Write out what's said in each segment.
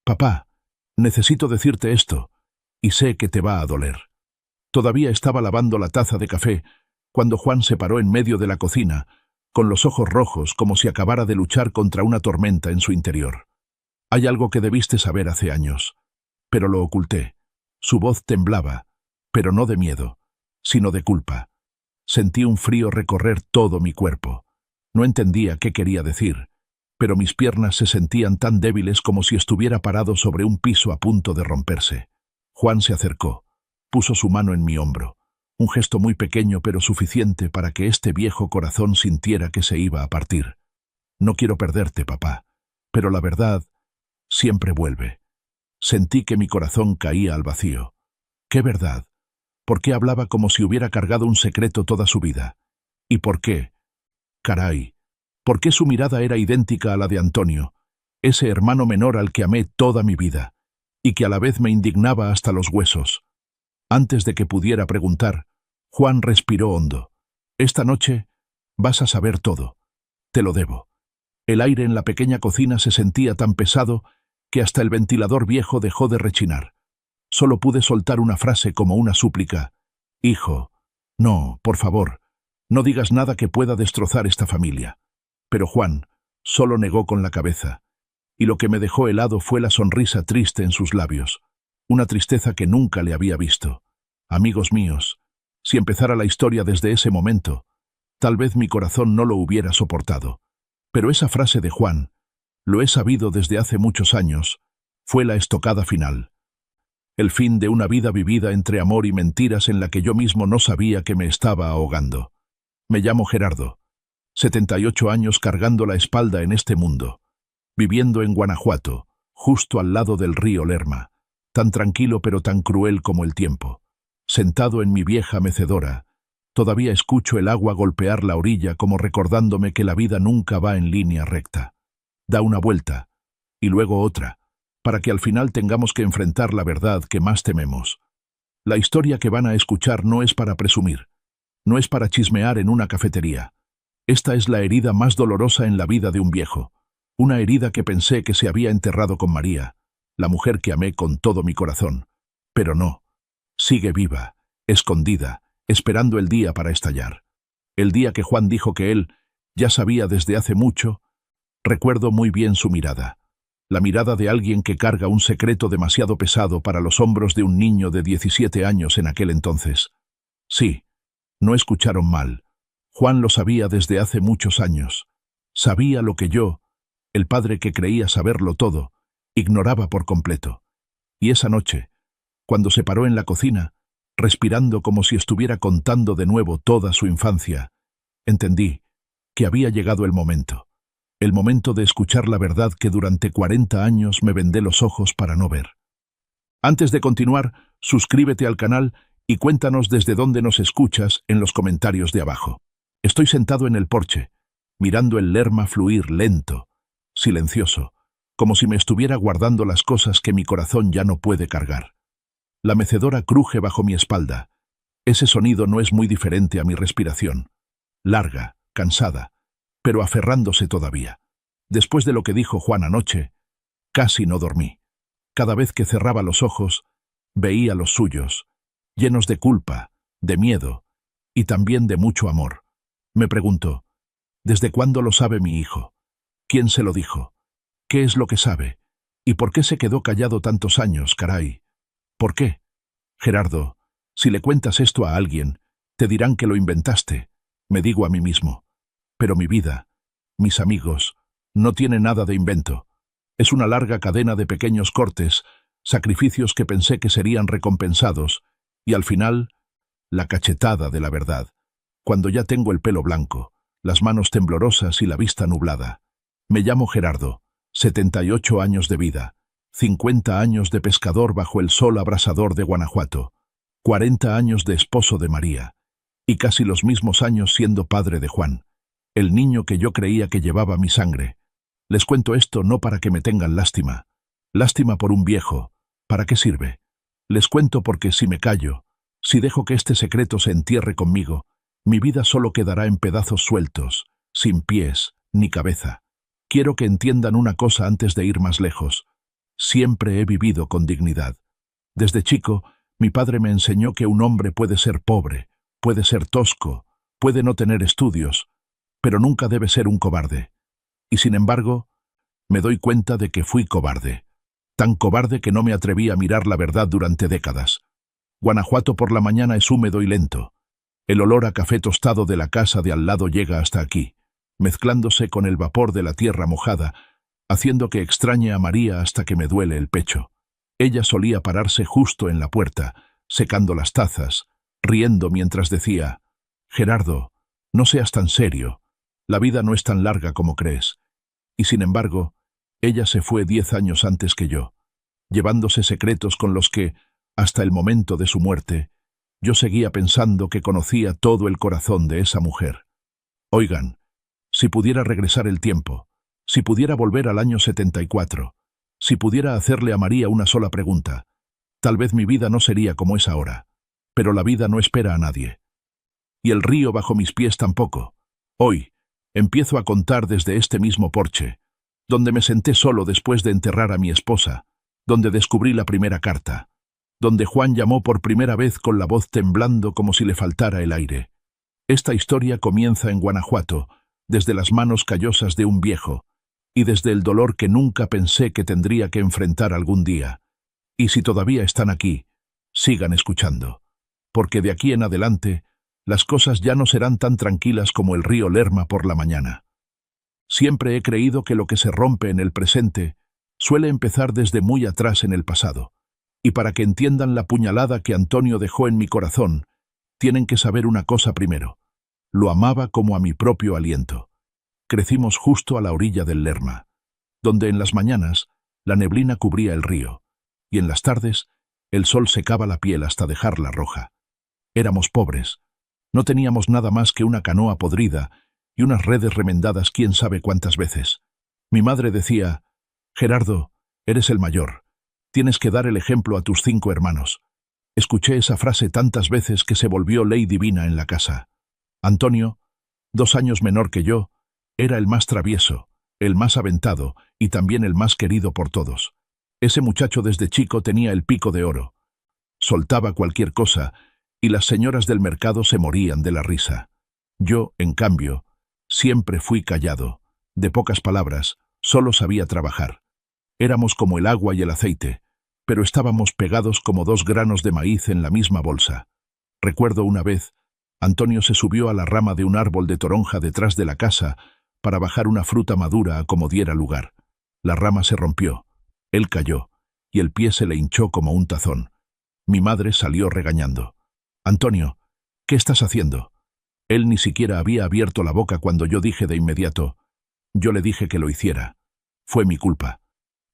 Papá, necesito decirte esto, y sé que te va a doler. Todavía estaba lavando la taza de café cuando Juan se paró en medio de la cocina, con los ojos rojos como si acabara de luchar contra una tormenta en su interior. Hay algo que debiste saber hace años, pero lo oculté. Su voz temblaba, pero no de miedo, sino de culpa. Sentí un frío recorrer todo mi cuerpo. No entendía qué quería decir, pero mis piernas se sentían tan débiles como si estuviera parado sobre un piso a punto de romperse. Juan se acercó, puso su mano en mi hombro, un gesto muy pequeño pero suficiente para que este viejo corazón sintiera que se iba a partir. No quiero perderte, papá, pero la verdad siempre vuelve. Sentí que mi corazón caía al vacío. ¿Qué verdad? ¿Por qué hablaba como si hubiera cargado un secreto toda su vida? ¿Y por qué? Caray, ¿por qué su mirada era idéntica a la de Antonio, ese hermano menor al que amé toda mi vida, y que a la vez me indignaba hasta los huesos? Antes de que pudiera preguntar, Juan respiró hondo. Esta noche vas a saber todo. Te lo debo. El aire en la pequeña cocina se sentía tan pesado que hasta el ventilador viejo dejó de rechinar. Solo pude soltar una frase como una súplica. Hijo, no, por favor, no digas nada que pueda destrozar esta familia. Pero Juan solo negó con la cabeza, y lo que me dejó helado fue la sonrisa triste en sus labios, una tristeza que nunca le había visto. Amigos míos, si empezara la historia desde ese momento, tal vez mi corazón no lo hubiera soportado. Pero esa frase de Juan, lo he sabido desde hace muchos años, fue la estocada final. El fin de una vida vivida entre amor y mentiras en la que yo mismo no sabía que me estaba ahogando. Me llamo Gerardo, 78 años cargando la espalda en este mundo, viviendo en Guanajuato, justo al lado del río Lerma, tan tranquilo pero tan cruel como el tiempo. Sentado en mi vieja mecedora, todavía escucho el agua golpear la orilla como recordándome que la vida nunca va en línea recta. Da una vuelta, y luego otra, para que al final tengamos que enfrentar la verdad que más tememos. La historia que van a escuchar no es para presumir, no es para chismear en una cafetería. Esta es la herida más dolorosa en la vida de un viejo, una herida que pensé que se había enterrado con María, la mujer que amé con todo mi corazón. Pero no, sigue viva, escondida, esperando el día para estallar. El día que Juan dijo que él ya sabía desde hace mucho. Recuerdo muy bien su mirada, la mirada de alguien que carga un secreto demasiado pesado para los hombros de un niño de 17 años en aquel entonces. Sí, no escucharon mal. Juan lo sabía desde hace muchos años. Sabía lo que yo, el padre que creía saberlo todo, ignoraba por completo. Y esa noche, cuando se paró en la cocina, respirando como si estuviera contando de nuevo toda su infancia, entendí que había llegado el momento de escuchar la verdad que durante 40 años me vendé los ojos para no ver. Antes de continuar, suscríbete al canal y cuéntanos desde dónde nos escuchas en los comentarios de abajo. Estoy sentado en el porche, mirando el Lerma fluir lento, silencioso, como si me estuviera guardando las cosas que mi corazón ya no puede cargar. La mecedora cruje bajo mi espalda. Ese sonido no es muy diferente a mi respiración. Larga, cansada, pero aferrándose todavía. Después de lo que dijo Juan anoche, casi no dormí. Cada vez que cerraba los ojos, veía los suyos, llenos de culpa, de miedo y también de mucho amor. Me preguntó, ¿desde cuándo lo sabe mi hijo? ¿Quién se lo dijo? ¿Qué es lo que sabe? ¿Y por qué se quedó callado tantos años, caray? ¿Por qué? Gerardo, si le cuentas esto a alguien, te dirán que lo inventaste, me digo a mí mismo. Pero mi vida, mis amigos, no tiene nada de invento. Es una larga cadena de pequeños cortes, sacrificios que pensé que serían recompensados, y al final, la cachetada de la verdad, cuando ya tengo el pelo blanco, las manos temblorosas y la vista nublada. Me llamo Gerardo, 78 años de vida, 50 años de pescador bajo el sol abrasador de Guanajuato, 40 años de esposo de María, y casi los mismos años siendo padre de Juan, el niño que yo creía que llevaba mi sangre. Les cuento esto no para que me tengan lástima. Lástima por un viejo. ¿Para qué sirve? Les cuento porque si me callo, si dejo que este secreto se entierre conmigo, mi vida solo quedará en pedazos sueltos, sin pies ni cabeza. Quiero que entiendan una cosa antes de ir más lejos. Siempre he vivido con dignidad. Desde chico, mi padre me enseñó que un hombre puede ser pobre, puede ser tosco, puede no tener estudios, pero nunca debe ser un cobarde. Y sin embargo, me doy cuenta de que fui cobarde. Tan cobarde que no me atreví a mirar la verdad durante décadas. Guanajuato por la mañana es húmedo y lento. El olor a café tostado de la casa de al lado llega hasta aquí, mezclándose con el vapor de la tierra mojada, haciendo que extrañe a María hasta que me duele el pecho. Ella solía pararse justo en la puerta, secando las tazas, riendo mientras decía: «Gerardo, no seas tan serio. La vida no es tan larga como crees». Y sin embargo, ella se fue 10 años antes que yo, llevándose secretos con los que, hasta el momento de su muerte, yo seguía pensando que conocía todo el corazón de esa mujer. Oigan, si pudiera regresar el tiempo, si pudiera volver al año 74, si pudiera hacerle a María una sola pregunta, tal vez mi vida no sería como es ahora. Pero la vida no espera a nadie. Y el río bajo mis pies tampoco. Hoy, empiezo a contar desde este mismo porche, donde me senté solo después de enterrar a mi esposa, donde descubrí la primera carta, donde Juan llamó por primera vez con la voz temblando como si le faltara el aire. Esta historia comienza en Guanajuato, desde las manos callosas de un viejo, y desde el dolor que nunca pensé que tendría que enfrentar algún día. Y si todavía están aquí, sigan escuchando, porque de aquí en adelante, las cosas ya no serán tan tranquilas como el río Lerma por la mañana. Siempre he creído que lo que se rompe en el presente suele empezar desde muy atrás en el pasado, y para que entiendan la puñalada que Antonio dejó en mi corazón, tienen que saber una cosa primero: lo amaba como a mi propio aliento. Crecimos justo a la orilla del Lerma, donde en las mañanas la neblina cubría el río, y en las tardes el sol secaba la piel hasta dejarla roja. Éramos pobres, no teníamos nada más que una canoa podrida y unas redes remendadas quién sabe cuántas veces. Mi madre decía: «Gerardo, eres el mayor, tienes que dar el ejemplo a tus 5 hermanos». Escuché esa frase tantas veces que se volvió ley divina en la casa. Antonio, 2 años menor que yo, era el más travieso, el más aventado y también el más querido por todos. Ese muchacho desde chico tenía el pico de oro. Soltaba cualquier cosa y las señoras del mercado se morían de la risa. Yo, en cambio, siempre fui callado, de pocas palabras, solo sabía trabajar. Éramos como el agua y el aceite, pero estábamos pegados como 2 granos de maíz en la misma bolsa. Recuerdo una vez, Antonio se subió a la rama de un árbol de toronja detrás de la casa para bajar una fruta madura a como diera lugar. La rama se rompió, él cayó, y el pie se le hinchó como un tazón. Mi madre salió regañando. «Antonio, ¿qué estás haciendo?». Él ni siquiera había abierto la boca cuando yo dije de inmediato: «Yo le dije que lo hiciera. Fue mi culpa».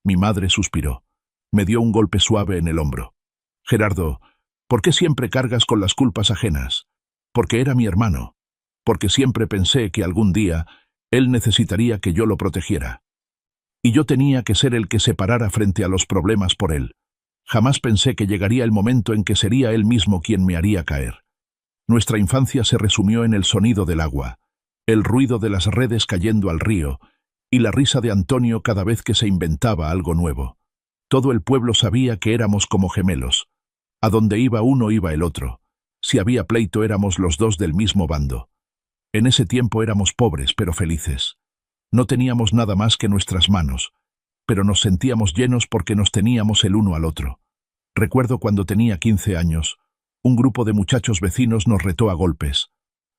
Mi madre suspiró. Me dio un golpe suave en el hombro. «Gerardo, ¿por qué siempre cargas con las culpas ajenas?». «Porque era mi hermano. Porque siempre pensé que algún día él necesitaría que yo lo protegiera. Y yo tenía que ser el que se parara frente a los problemas por él. Jamás pensé que llegaría el momento en que sería él mismo quien me haría caer». Nuestra infancia se resumió en el sonido del agua, el ruido de las redes cayendo al río y la risa de Antonio cada vez que se inventaba algo nuevo. Todo el pueblo sabía que éramos como gemelos. A donde iba uno iba el otro. Si había pleito éramos los 2 del mismo bando. En ese tiempo éramos pobres pero felices. No teníamos nada más que nuestras manos, pero nos sentíamos llenos porque nos teníamos el uno al otro. Recuerdo cuando tenía 15 años, un grupo de muchachos vecinos nos retó a golpes.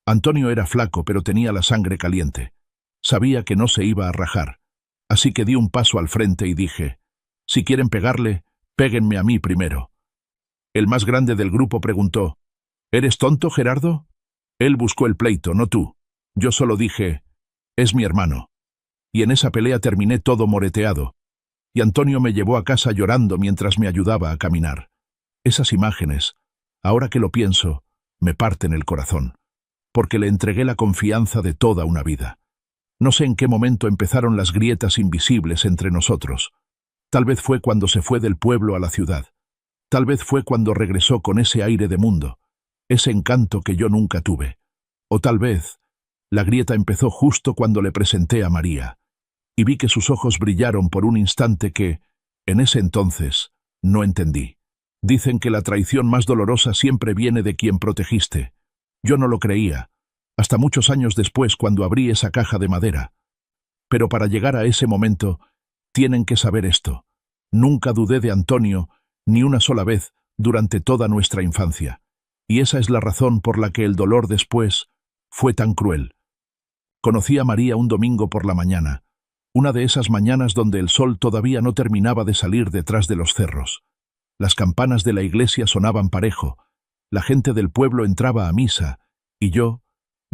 Antonio era flaco pero tenía la sangre caliente. Sabía que no se iba a rajar, así que di un paso al frente y dije: «Si quieren pegarle, péguenme a mí primero». El más grande del grupo preguntó: «¿Eres tonto, Gerardo?». Él buscó el pleito, no tú. Yo solo dije: «Es mi hermano». Y en esa pelea terminé todo moreteado, y Antonio me llevó a casa llorando mientras me ayudaba a caminar. Esas imágenes, ahora que lo pienso, me parten el corazón, porque le entregué la confianza de toda una vida. No sé en qué momento empezaron las grietas invisibles entre nosotros. Tal vez fue cuando se fue del pueblo a la ciudad. Tal vez fue cuando regresó con ese aire de mundo, ese encanto que yo nunca tuve. O tal vez la grieta empezó justo cuando le presenté a María, y vi que sus ojos brillaron por un instante que, En ese entonces, no entendí. Dicen que la traición más dolorosa siempre viene de quien protegiste. Yo no lo creía, hasta muchos años después cuando abrí esa caja de madera. Pero para llegar a ese momento, tienen que saber esto. Nunca dudé de Antonio, ni una sola vez, durante toda nuestra infancia. Y esa es la razón por la que el dolor después fue tan cruel. Conocí a María un domingo por la mañana, una de esas mañanas donde el sol todavía no terminaba de salir detrás de los cerros. Las campanas de la iglesia sonaban parejo, la gente del pueblo entraba a misa, y yo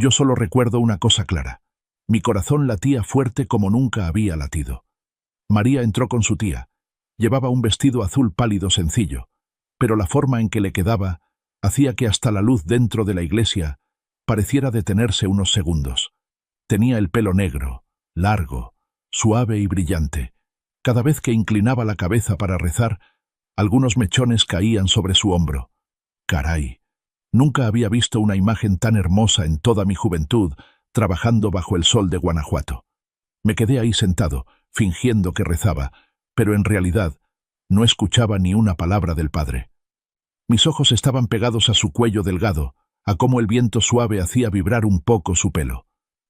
solo recuerdo una cosa clara. Mi corazón latía fuerte como nunca había latido. María entró con su tía. Llevaba un vestido azul pálido sencillo, pero la forma en que le quedaba hacía que hasta la luz dentro de la iglesia pareciera detenerse unos segundos. Tenía el pelo negro, largo, suave y brillante. Cada vez que inclinaba la cabeza para rezar, algunos mechones caían sobre su hombro. Caray, nunca había visto una imagen tan hermosa en toda mi juventud, trabajando bajo el sol de Guanajuato. Me quedé ahí sentado, fingiendo que rezaba, pero en realidad no escuchaba ni una palabra del Padre. Mis ojos estaban pegados a su cuello delgado, a cómo el viento suave hacía vibrar un poco su pelo.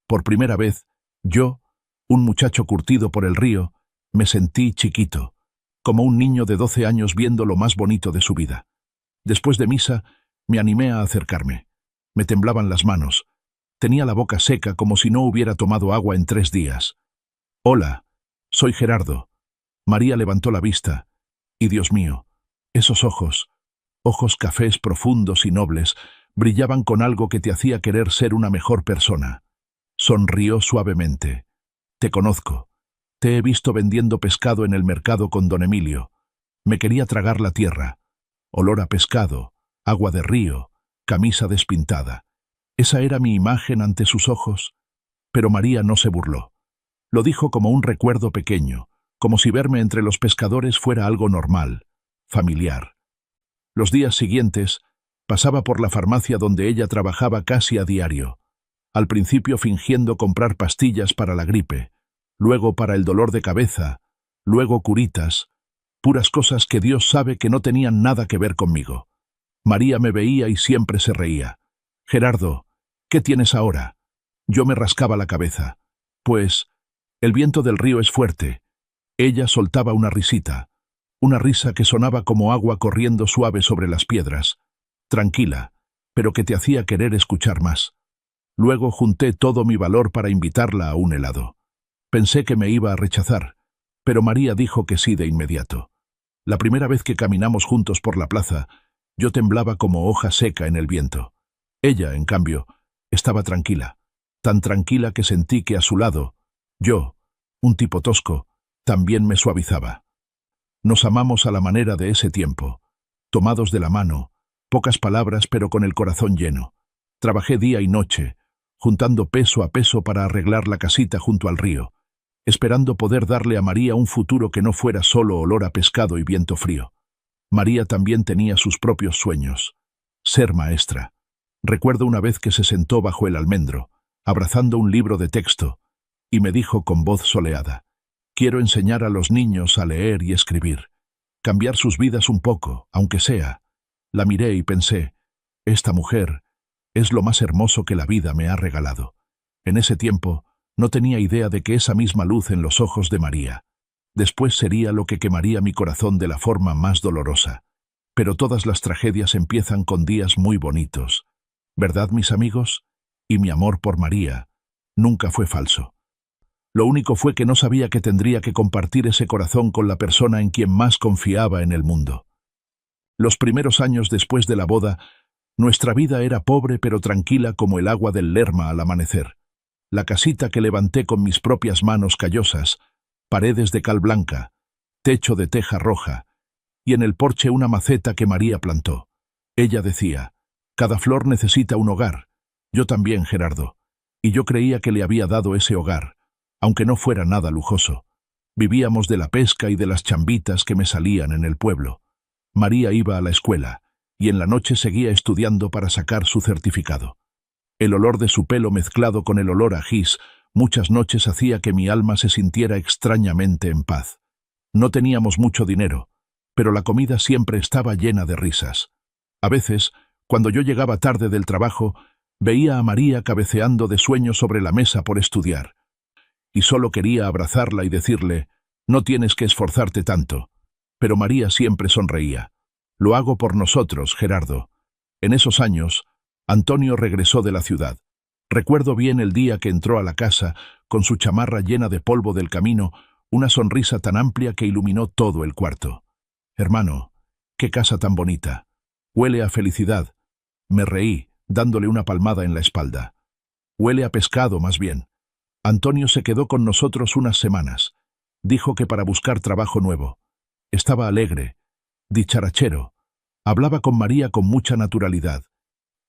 Por primera vez, yo, un muchacho curtido por el río, me sentí chiquito, como un niño de 12 años viendo lo más bonito de su vida. Después de misa, me animé a acercarme. Me temblaban las manos. Tenía la boca seca como si no hubiera tomado agua en 3 días. «Hola, soy Gerardo». María levantó la vista, y Dios mío, esos ojos cafés profundos y nobles, brillaban con algo que te hacía querer ser una mejor persona. Sonrió suavemente. «Te conozco. Te he visto vendiendo pescado en el mercado con don Emilio. Me quería tragar la tierra. Olor a pescado, agua de río, camisa despintada. Esa era mi imagen ante sus ojos». Pero María no se burló. Lo dijo como un recuerdo pequeño, como si verme entre los pescadores fuera algo normal, familiar. Los días siguientes, pasaba por la farmacia donde ella trabajaba casi a diario. Al principio fingiendo comprar pastillas para la gripe, luego para el dolor de cabeza, luego curitas, puras cosas que Dios sabe que no tenían nada que ver conmigo. María me veía y siempre se reía. «Gerardo, ¿qué tienes ahora?» Yo me rascaba la cabeza. «Pues, el viento del río es fuerte». Ella soltaba una risita, una risa que sonaba como agua corriendo suave sobre las piedras, tranquila, pero que te hacía querer escuchar más. Luego junté todo mi valor para invitarla a un helado. Pensé que me iba a rechazar, pero María dijo que sí de inmediato. La primera vez que caminamos juntos por la plaza, yo temblaba como hoja seca en el viento. Ella, en cambio, estaba tranquila, tan tranquila que sentí que a su lado, yo, un tipo tosco, también me suavizaba. Nos amamos a la manera de ese tiempo, tomados de la mano, pocas palabras pero con el corazón lleno. Trabajé día y noche, juntando peso a peso para arreglar la casita junto al río, esperando poder darle a María un futuro que no fuera solo olor a pescado y viento frío. María también tenía sus propios sueños. Ser maestra. Recuerdo una vez que se sentó bajo el almendro, abrazando un libro de texto, y me dijo con voz soleada: «Quiero enseñar a los niños a leer y escribir, cambiar sus vidas un poco, aunque sea». La miré y pensé, esta mujer es lo más hermoso que la vida me ha regalado. En ese tiempo no tenía idea de que esa misma luz en los ojos de María después sería lo que quemaría mi corazón de la forma más dolorosa. Pero todas las tragedias empiezan con días muy bonitos, ¿verdad, mis amigos? Y mi amor por María nunca fue falso. Lo único fue que no sabía que tendría que compartir ese corazón con la persona en quien más confiaba en el mundo. Los primeros años después de la boda, nuestra vida era pobre pero tranquila como el agua del Lerma al amanecer. La casita que levanté con mis propias manos callosas, paredes de cal blanca, techo de teja roja, y en el porche una maceta que María plantó. Ella decía: «Cada flor necesita un hogar». Yo también, Gerardo. Y yo creía que le había dado ese hogar, aunque no fuera nada lujoso. Vivíamos de la pesca y de las chambitas que me salían en el pueblo. María iba a la escuela, y en la noche seguía estudiando para sacar su certificado. El olor de su pelo mezclado con el olor a gis muchas noches hacía que mi alma se sintiera extrañamente en paz. No teníamos mucho dinero, pero la comida siempre estaba llena de risas. A veces, cuando yo llegaba tarde del trabajo, veía a María cabeceando de sueño sobre la mesa por estudiar. Y solo quería abrazarla y decirle, no tienes que esforzarte tanto. Pero María siempre sonreía. Lo hago por nosotros, Gerardo. En esos años, Antonio regresó de la ciudad. Recuerdo bien el día que entró a la casa, con su chamarra llena de polvo del camino, una sonrisa tan amplia que iluminó todo el cuarto. Hermano, qué casa tan bonita. Huele a felicidad. Me reí, dándole una palmada en la espalda. Huele a pescado, más bien. Antonio se quedó con nosotros unas semanas. Dijo que para buscar trabajo nuevo. Estaba alegre, dicharachero. Hablaba con María con mucha naturalidad.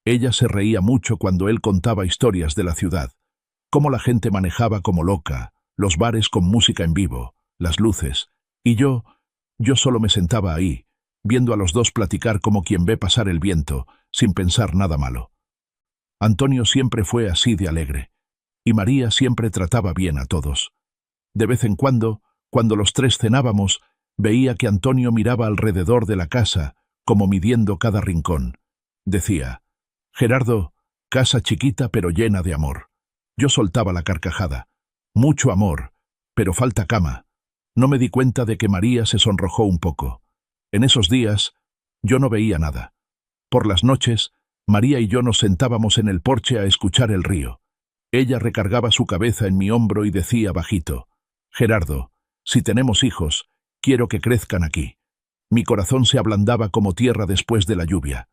Ella se reía mucho cuando él contaba historias de la ciudad. Cómo la gente manejaba como loca, los bares con música en vivo, las luces. Y yo solo me sentaba ahí, viendo a los dos platicar como quien ve pasar el viento, sin pensar nada malo. Antonio siempre fue así de alegre. Y María siempre trataba bien a todos. De vez en cuando los tres cenábamos, veía que Antonio miraba alrededor de la casa, como midiendo cada rincón. Decía, Gerardo, casa chiquita pero llena de amor. Yo soltaba la carcajada. Mucho amor, pero falta cama. No me di cuenta de que María se sonrojó un poco. En esos días, yo no veía nada. Por las noches, María y yo nos sentábamos en el porche a escuchar el río. Ella recargaba su cabeza en mi hombro y decía bajito, Gerardo, si tenemos hijos, quiero que crezcan aquí. Mi corazón se ablandaba como tierra después de la lluvia.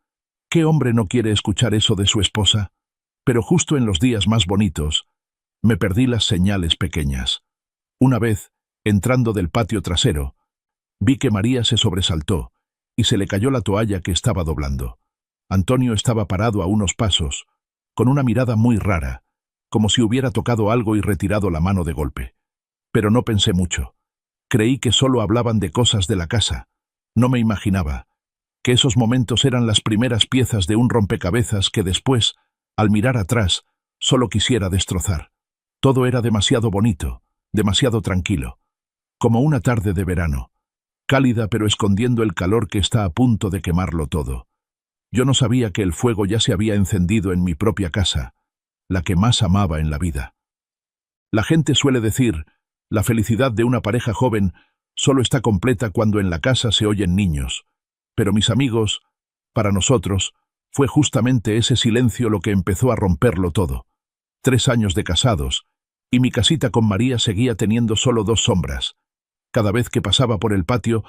¿Qué hombre no quiere escuchar eso de su esposa? Pero justo en los días más bonitos, me perdí las señales pequeñas. Una vez, entrando del patio trasero, vi que María se sobresaltó y se le cayó la toalla que estaba doblando. Antonio estaba parado a unos pasos, con una mirada muy rara, como si hubiera tocado algo y retirado la mano de golpe. Pero no pensé mucho. Creí que solo hablaban de cosas de la casa. No me imaginaba que esos momentos eran las primeras piezas de un rompecabezas que después, al mirar atrás, solo quisiera destrozar. Todo era demasiado bonito, demasiado tranquilo, como una tarde de verano, cálida pero escondiendo el calor que está a punto de quemarlo todo. Yo no sabía que el fuego ya se había encendido en mi propia casa, la que más amaba en la vida. La gente suele decir, la felicidad de una pareja joven solo está completa cuando en la casa se oyen niños. Pero mis amigos, para nosotros, fue justamente ese silencio lo que empezó a romperlo todo. 3 años de casados, y mi casita con María seguía teniendo solo 2 sombras. Cada vez que pasaba por el patio,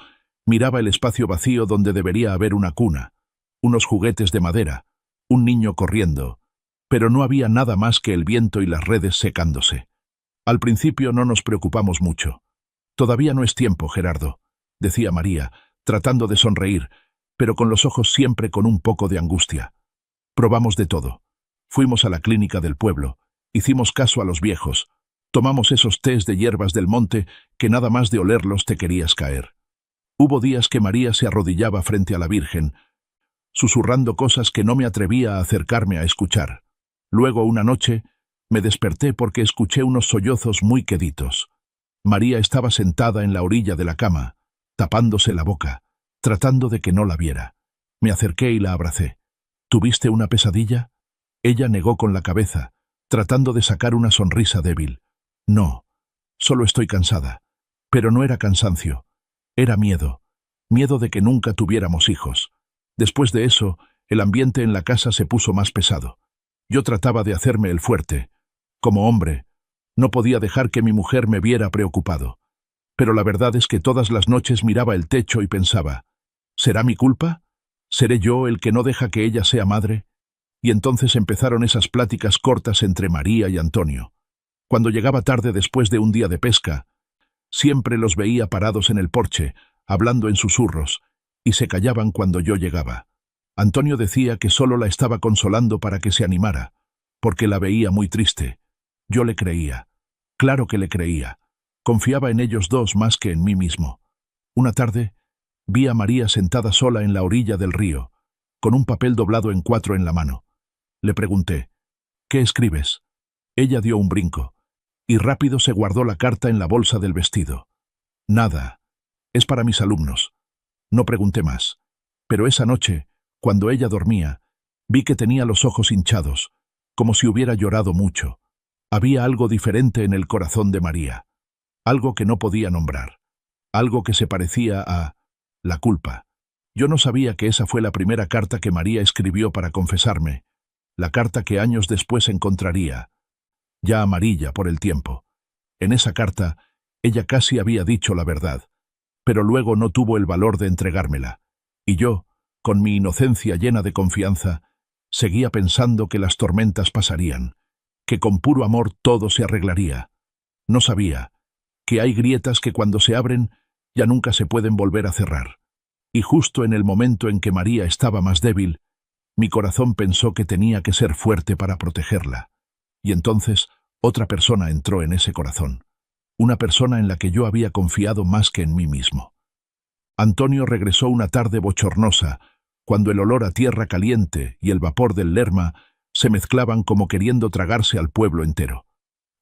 miraba el espacio vacío donde debería haber una cuna, unos juguetes de madera, un niño corriendo, pero no había nada más que el viento y las redes secándose. Al principio no nos preocupamos mucho. Todavía no es tiempo, Gerardo, decía María, tratando de sonreír, pero con los ojos siempre con un poco de angustia. Probamos de todo. Fuimos a la clínica del pueblo, hicimos caso a los viejos, tomamos esos tés de hierbas del monte que nada más de olerlos te querías caer. Hubo días que María se arrodillaba frente a la Virgen, susurrando cosas que no me atrevía a acercarme a escuchar. Luego, una noche, me desperté porque escuché unos sollozos muy queditos. María estaba sentada en la orilla de la cama, tapándose la boca, tratando de que no la viera. Me acerqué y la abracé. ¿Tuviste una pesadilla? Ella negó con la cabeza, tratando de sacar una sonrisa débil. No, solo estoy cansada. Pero no era cansancio, era miedo. Miedo de que nunca tuviéramos hijos. Después de eso, el ambiente en la casa se puso más pesado. Yo trataba de hacerme el fuerte. Como hombre, no podía dejar que mi mujer me viera preocupado. Pero la verdad es que todas las noches miraba el techo y pensaba, ¿será mi culpa? ¿Seré yo el que no deja que ella sea madre? Y entonces empezaron esas pláticas cortas entre María y Antonio. Cuando llegaba tarde después de un día de pesca, siempre los veía parados en el porche, hablando en susurros, y se callaban cuando yo llegaba. Antonio decía que solo la estaba consolando para que se animara, porque la veía muy triste. Yo le creía. Claro que le creía. Confiaba en ellos dos más que en mí mismo. Una tarde, vi a María sentada sola en la orilla del río, con un papel doblado en 4 en la mano. Le pregunté, ¿qué escribes? Ella dio un brinco, y rápido se guardó la carta en la bolsa del vestido. Nada, Es para mis alumnos. No pregunté más. Pero esa noche, cuando ella dormía, vi que tenía los ojos hinchados, como si hubiera llorado mucho. Había algo diferente en el corazón de María. Algo que no podía nombrar. Algo que se parecía a la culpa. Yo no sabía que esa fue la primera carta que María escribió para confesarme, la carta que años después encontraría, ya amarilla por el tiempo. En esa carta, ella casi había dicho la verdad, pero luego no tuvo el valor de entregármela, y yo, con mi inocencia llena de confianza, seguía pensando que las tormentas pasarían, que con puro amor todo se arreglaría. No sabía que hay grietas que cuando se abren ya nunca se pueden volver a cerrar. Y justo en el momento en que María estaba más débil, mi corazón pensó que tenía que ser fuerte para protegerla. Y entonces otra persona entró en ese corazón, una persona en la que yo había confiado más que en mí mismo. Antonio regresó una tarde bochornosa, cuando el olor a tierra caliente y el vapor del Lerma se mezclaban como queriendo tragarse al pueblo entero.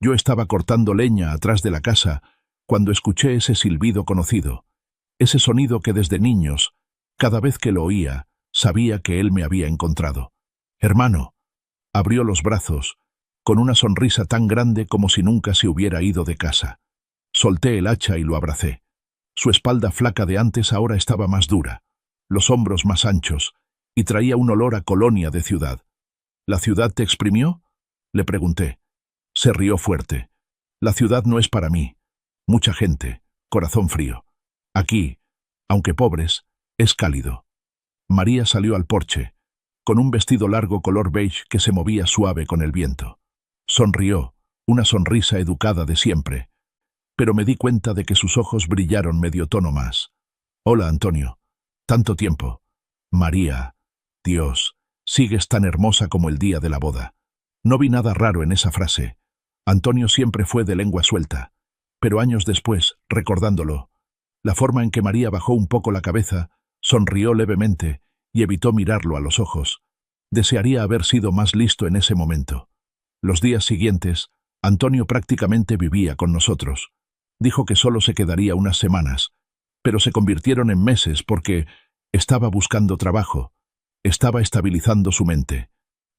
Yo estaba cortando leña atrás de la casa cuando escuché ese silbido conocido, ese sonido que desde niños, cada vez que lo oía, sabía que él me había encontrado. «Hermano», abrió los brazos, con una sonrisa tan grande como si nunca se hubiera ido de casa. Solté el hacha y lo abracé. Su espalda flaca de antes ahora estaba más dura, los hombros más anchos, y traía un olor a colonia de ciudad. «¿La ciudad te exprimió?», le pregunté. Se rió fuerte. «La ciudad no es para mí. Mucha gente, corazón frío. Aquí, aunque pobres, es cálido». María salió al porche, con un vestido largo color beige que se movía suave con el viento. Sonrió, una sonrisa educada de siempre, pero me di cuenta de que sus ojos brillaron medio tono más. «Hola, Antonio. Tanto tiempo». «María, Dios, sigues tan hermosa como el día de la boda». No vi nada raro en esa frase. Antonio siempre fue de lengua suelta, pero años después, recordándolo, la forma en que María bajó un poco la cabeza, sonrió levemente y evitó mirarlo a los ojos. Desearía haber sido más listo en ese momento. Los días siguientes, Antonio prácticamente vivía con nosotros. Dijo que solo se quedaría unas semanas, pero se convirtieron en meses porque estaba buscando trabajo, estaba estabilizando su mente,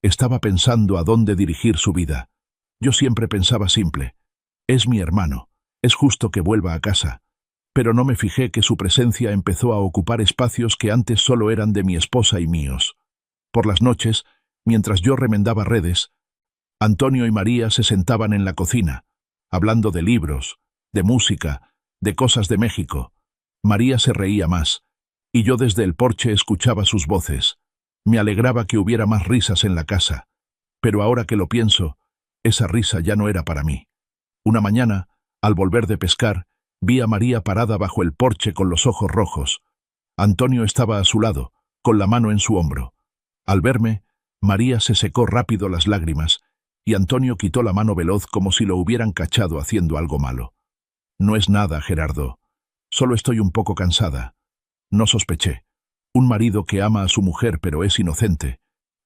estaba pensando a dónde dirigir su vida. Yo siempre pensaba simple: es mi hermano, es justo que vuelva a casa. Pero no me fijé que su presencia empezó a ocupar espacios que antes solo eran de mi esposa y míos. Por las noches, mientras yo remendaba redes, Antonio y María se sentaban en la cocina, hablando de libros, de música, de cosas de México. María se reía más, y yo desde el porche escuchaba sus voces. Me alegraba que hubiera más risas en la casa, pero ahora que lo pienso, esa risa ya no era para mí. Una mañana, al volver de pescar, vi a María parada bajo el porche con los ojos rojos. Antonio estaba a su lado, con la mano en su hombro. Al verme, María se secó rápido las lágrimas, y Antonio quitó la mano veloz como si lo hubieran cachado haciendo algo malo. «No es nada, Gerardo. Solo estoy un poco cansada». No sospeché. Un marido que ama a su mujer pero es inocente,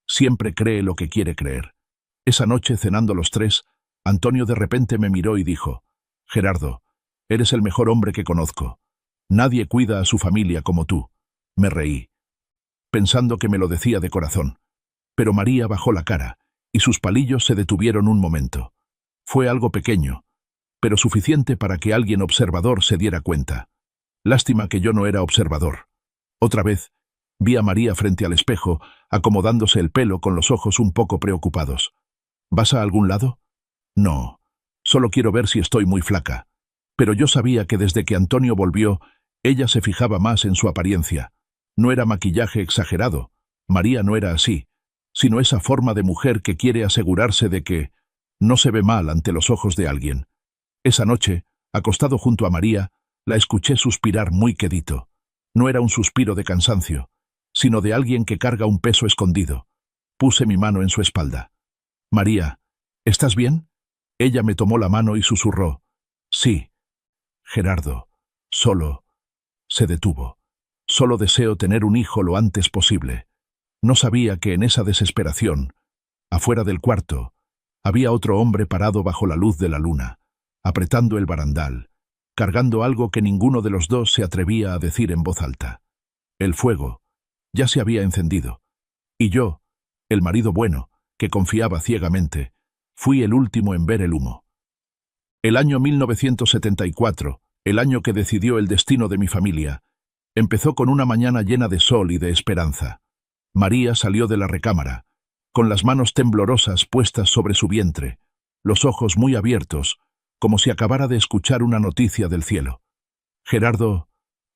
siempre cree lo que quiere creer. Esa noche, cenando los tres, Antonio de repente me miró y dijo: «Gerardo, eres el mejor hombre que conozco. Nadie cuida a su familia como tú». Me reí, pensando que me lo decía de corazón. Pero María bajó la cara, y sus palillos se detuvieron un momento. Fue algo pequeño, pero suficiente para que alguien observador se diera cuenta. Lástima que yo no era observador. Otra vez, vi a María frente al espejo, acomodándose el pelo con los ojos un poco preocupados. «¿Vas a algún lado?» «No, solo quiero ver si estoy muy flaca». Pero yo sabía que desde que Antonio volvió, ella se fijaba más en su apariencia. No era maquillaje exagerado. María no era así, sino esa forma de mujer que quiere asegurarse de que no se ve mal ante los ojos de alguien. Esa noche, acostado junto a María, la escuché suspirar muy quedito. No era un suspiro de cansancio, sino de alguien que carga un peso escondido. Puse mi mano en su espalda. «María, ¿estás bien?» Ella me tomó la mano y susurró: «Sí, Gerardo, solo…». Se detuvo. «Solo deseo tener un hijo lo antes posible». No sabía que en esa desesperación, afuera del cuarto, había otro hombre parado bajo la luz de la luna, apretando el barandal, cargando algo que ninguno de los dos se atrevía a decir en voz alta. El fuego ya se había encendido, y yo, el marido bueno, que confiaba ciegamente, fui el último en ver el humo. El año 1974, el año que decidió el destino de mi familia, empezó con una mañana llena de sol y de esperanza. María salió de la recámara, con las manos temblorosas puestas sobre su vientre, los ojos muy abiertos, como si acabara de escuchar una noticia del cielo. Gerardo,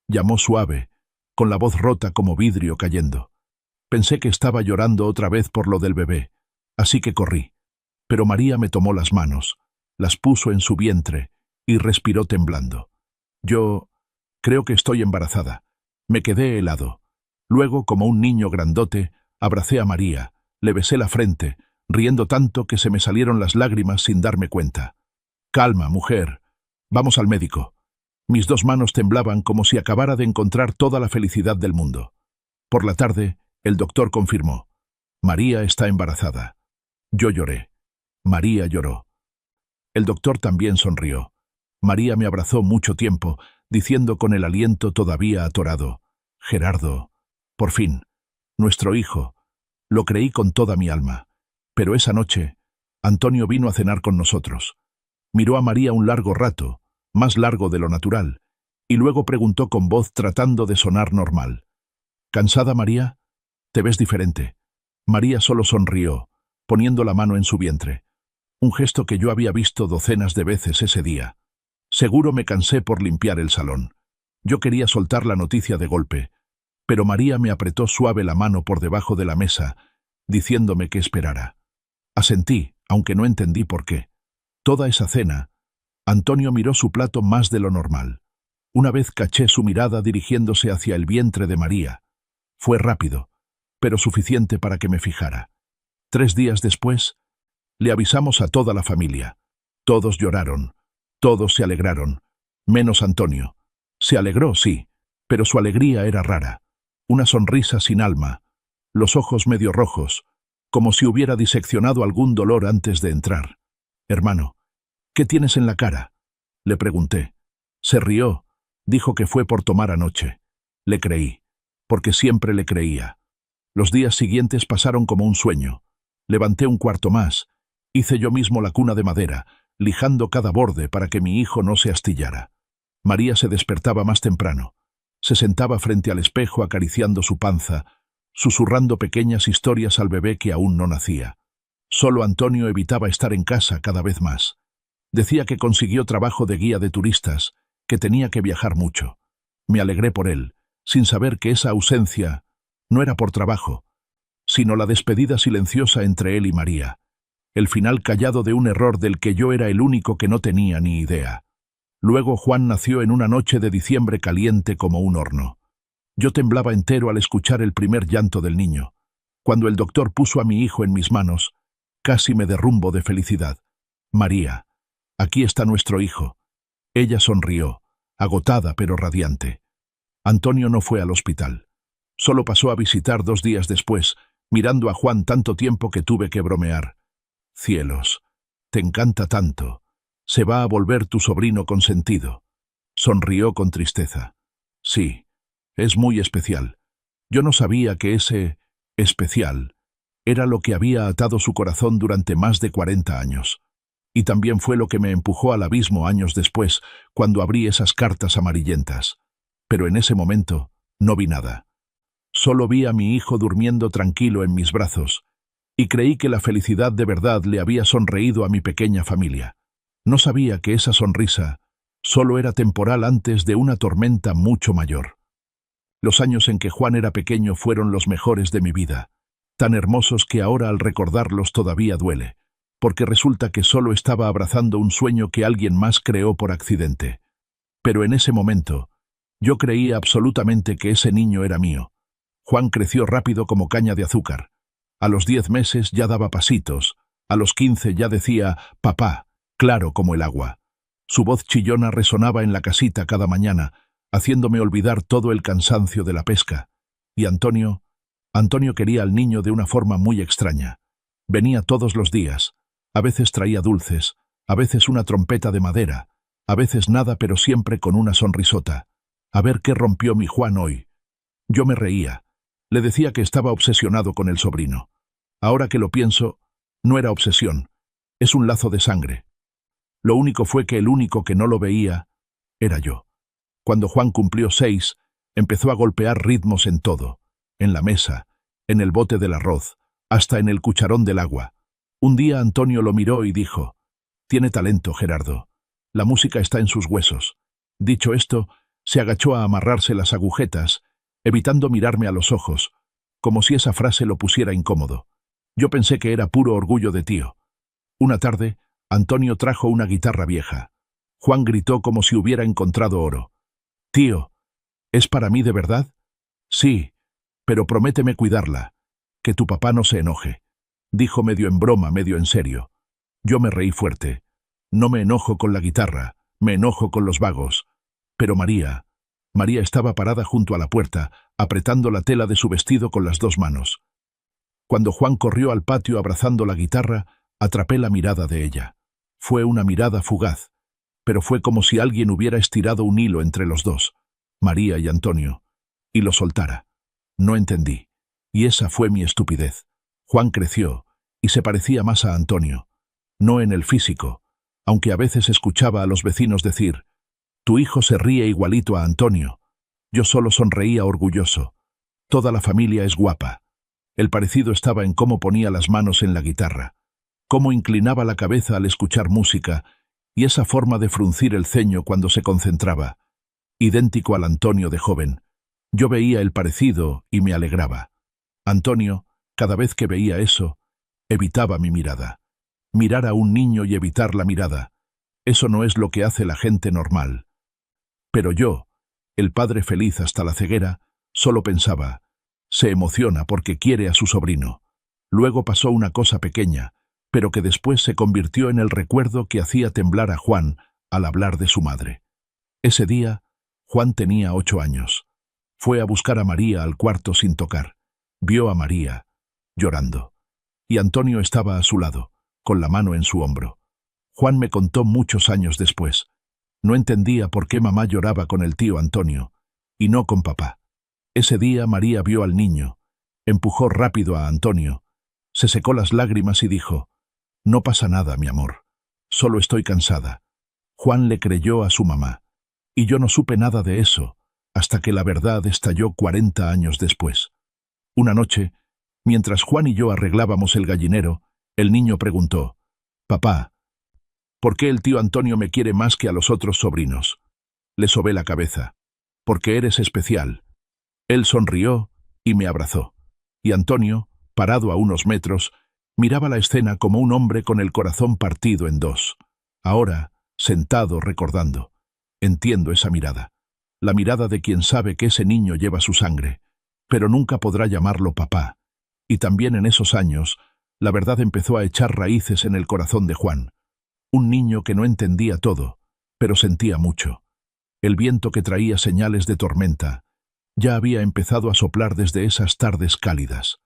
llamó suave, con la voz rota como vidrio cayendo. Pensé que estaba llorando otra vez por lo del bebé, así que corrí. Pero María me tomó las manos, las puso en su vientre y respiró temblando. Yo creo que estoy embarazada. Me quedé helado. Luego, como un niño grandote, abracé a María, le besé la frente, riendo tanto que se me salieron las lágrimas sin darme cuenta. «Calma, mujer. Vamos al médico». Mis dos manos temblaban como si acabara de encontrar toda la felicidad del mundo. Por la tarde, el doctor confirmó. María está embarazada. Yo lloré. María lloró. El doctor también sonrió. María me abrazó mucho tiempo, diciendo con el aliento todavía atorado: «Gerardo, por fin, nuestro hijo». Lo creí con toda mi alma. Pero esa noche, Antonio vino a cenar con nosotros. Miró a María un largo rato, más largo de lo natural, y luego preguntó con voz tratando de sonar normal: «¿Cansada, María? Te ves diferente». María solo sonrió, poniendo la mano en su vientre. Un gesto que yo había visto docenas de veces ese día. Seguro me cansé por limpiar el salón. Yo quería soltar la noticia de golpe, pero María me apretó suave la mano por debajo de la mesa, diciéndome que esperara. Asentí, aunque no entendí por qué. Toda esa cena, Antonio miró su plato más de lo normal. Una vez caché su mirada dirigiéndose hacia el vientre de María. Fue rápido, pero suficiente para que me fijara. 3 días después, le avisamos a toda la familia. Todos lloraron, todos se alegraron, menos Antonio. Se alegró, sí, pero su alegría era rara. Una sonrisa sin alma, los ojos medio rojos, como si hubiera diseccionado algún dolor antes de entrar. «Hermano, ¿qué tienes en la cara?», le pregunté. Se rió, dijo que fue por tomar anoche. Le creí, porque siempre le creía. Los días siguientes pasaron como un sueño. Levanté un cuarto más, hice yo mismo la cuna de madera, lijando cada borde para que mi hijo no se astillara. María se despertaba más temprano. Se sentaba frente al espejo acariciando su panza, susurrando pequeñas historias al bebé que aún no nacía. Solo Antonio evitaba estar en casa cada vez más. Decía que consiguió trabajo de guía de turistas, que tenía que viajar mucho. Me alegré por él, sin saber que esa ausencia no era por trabajo, sino la despedida silenciosa entre él y María, el final callado de un error del que yo era el único que no tenía ni idea. Luego Juan nació en una noche de diciembre caliente como un horno. Yo temblaba entero al escuchar el primer llanto del niño. Cuando el doctor puso a mi hijo en mis manos, casi me derrumbo de felicidad. «María, aquí está nuestro hijo». Ella sonrió, agotada pero radiante. Antonio no fue al hospital. Solo pasó a visitar 2 días después, mirando a Juan tanto tiempo que tuve que bromear. «Cielos, te encanta tanto. Se va a volver tu sobrino consentido». Sonrió con tristeza. «Sí, es muy especial. Yo no sabía que ese especial era lo que había atado su corazón durante más de 40 años. Y también fue lo que me empujó al abismo años después, cuando abrí esas cartas amarillentas. Pero en ese momento no vi nada. Solo vi a mi hijo durmiendo tranquilo en mis brazos, y creí que la felicidad de verdad le había sonreído a mi pequeña familia. No sabía que esa sonrisa solo era temporal antes de una tormenta mucho mayor. Los años en que Juan era pequeño fueron los mejores de mi vida, tan hermosos que ahora al recordarlos todavía duele, porque resulta que solo estaba abrazando un sueño que alguien más creó por accidente. Pero en ese momento, yo creía absolutamente que ese niño era mío. Juan creció rápido como caña de azúcar. A los 10 meses ya daba pasitos, a los 15 ya decía «papá», claro como el agua. Su voz chillona resonaba en la casita cada mañana, haciéndome olvidar todo el cansancio de la pesca. Y Antonio quería al niño de una forma muy extraña. Venía todos los días. A veces traía dulces, a veces una trompeta de madera, A veces nada, pero siempre con una sonrisota. A ver qué rompió mi Juan hoy. Yo me reía. Le decía que estaba obsesionado con el sobrino. Ahora que lo pienso, no era obsesión. Es un lazo de sangre. Lo único fue que el único que no lo veía era yo. Cuando Juan cumplió 6, empezó a golpear ritmos en todo. En la mesa, en el bote del arroz, hasta en el cucharón del agua. Un día Antonio lo miró y dijo: «Tiene talento, Gerardo. La música está en sus huesos». Dicho esto, se agachó a amarrarse las agujetas, evitando mirarme a los ojos, como si esa frase lo pusiera incómodo. Yo pensé que era puro orgullo de tío. Una tarde, Antonio trajo una guitarra vieja. Juan gritó como si hubiera encontrado oro. «Tío, ¿es para mí de verdad?» «Sí, pero prométeme cuidarla, que tu papá no se enoje», dijo medio en broma, medio en serio. Yo me reí fuerte. No me enojo con la guitarra, me enojo con los vagos. Pero María estaba parada junto a la puerta, apretando la tela de su vestido con las 2 manos. Cuando Juan corrió al patio abrazando la guitarra, atrapé la mirada de ella. Fue una mirada fugaz, pero fue como si alguien hubiera estirado un hilo entre los dos, María y Antonio, y lo soltara. No entendí, y esa fue mi estupidez. Juan creció, y se parecía más a Antonio. No en el físico, aunque a veces escuchaba a los vecinos decir: «Tu hijo se ríe igualito a Antonio». Yo solo sonreía orgulloso. Toda la familia es guapa. El parecido estaba en cómo ponía las manos en la guitarra, cómo inclinaba la cabeza al escuchar música, y esa forma de fruncir el ceño cuando se concentraba. Idéntico al Antonio de joven. Yo veía el parecido y me alegraba. Antonio, cada vez que veía eso, evitaba mi mirada. Mirar a un niño y evitar la mirada, eso no es lo que hace la gente normal. Pero yo, el padre feliz hasta la ceguera, solo pensaba: se emociona porque quiere a su sobrino. Luego pasó una cosa pequeña, pero que después se convirtió en el recuerdo que hacía temblar a Juan al hablar de su madre. Ese día, Juan tenía 8 años. Fue a buscar a María al cuarto sin tocar. Vio a María, llorando. Y Antonio estaba a su lado, con la mano en su hombro. Juan me contó muchos años después. No entendía por qué mamá lloraba con el tío Antonio, y no con papá. Ese día María vio al niño, empujó rápido a Antonio, se secó las lágrimas y dijo: «No pasa nada, mi amor, solo estoy cansada». Juan le creyó a su mamá, y yo no supe nada de eso, hasta que la verdad estalló 40 años después. Una noche, mientras Juan y yo arreglábamos el gallinero, el niño preguntó: «Papá, ¿por qué el tío Antonio me quiere más que a los otros sobrinos?». Le sobé la cabeza: «Porque eres especial». Él sonrió y me abrazó. Y Antonio, parado a unos metros, miraba la escena como un hombre con el corazón partido en 2. Ahora, sentado recordando, entiendo esa mirada. La mirada de quien sabe que ese niño lleva su sangre, pero nunca podrá llamarlo papá. Y también en esos años, la verdad empezó a echar raíces en el corazón de Juan. Un niño que no entendía todo, pero sentía mucho. El viento que traía señales de tormenta ya había empezado a soplar desde esas tardes cálidas.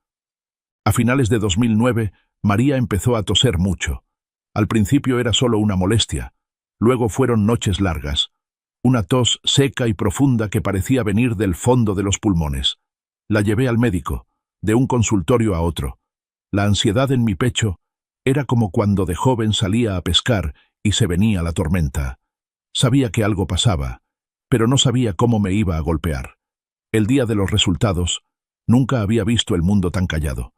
A finales de 2009, María empezó a toser mucho. Al principio era solo una molestia, luego fueron noches largas. Una tos seca y profunda que parecía venir del fondo de los pulmones. La llevé al médico, de un consultorio a otro. La ansiedad en mi pecho era como cuando de joven salía a pescar y se venía la tormenta. Sabía que algo pasaba, pero no sabía cómo me iba a golpear. El día de los resultados, nunca había visto el mundo tan callado.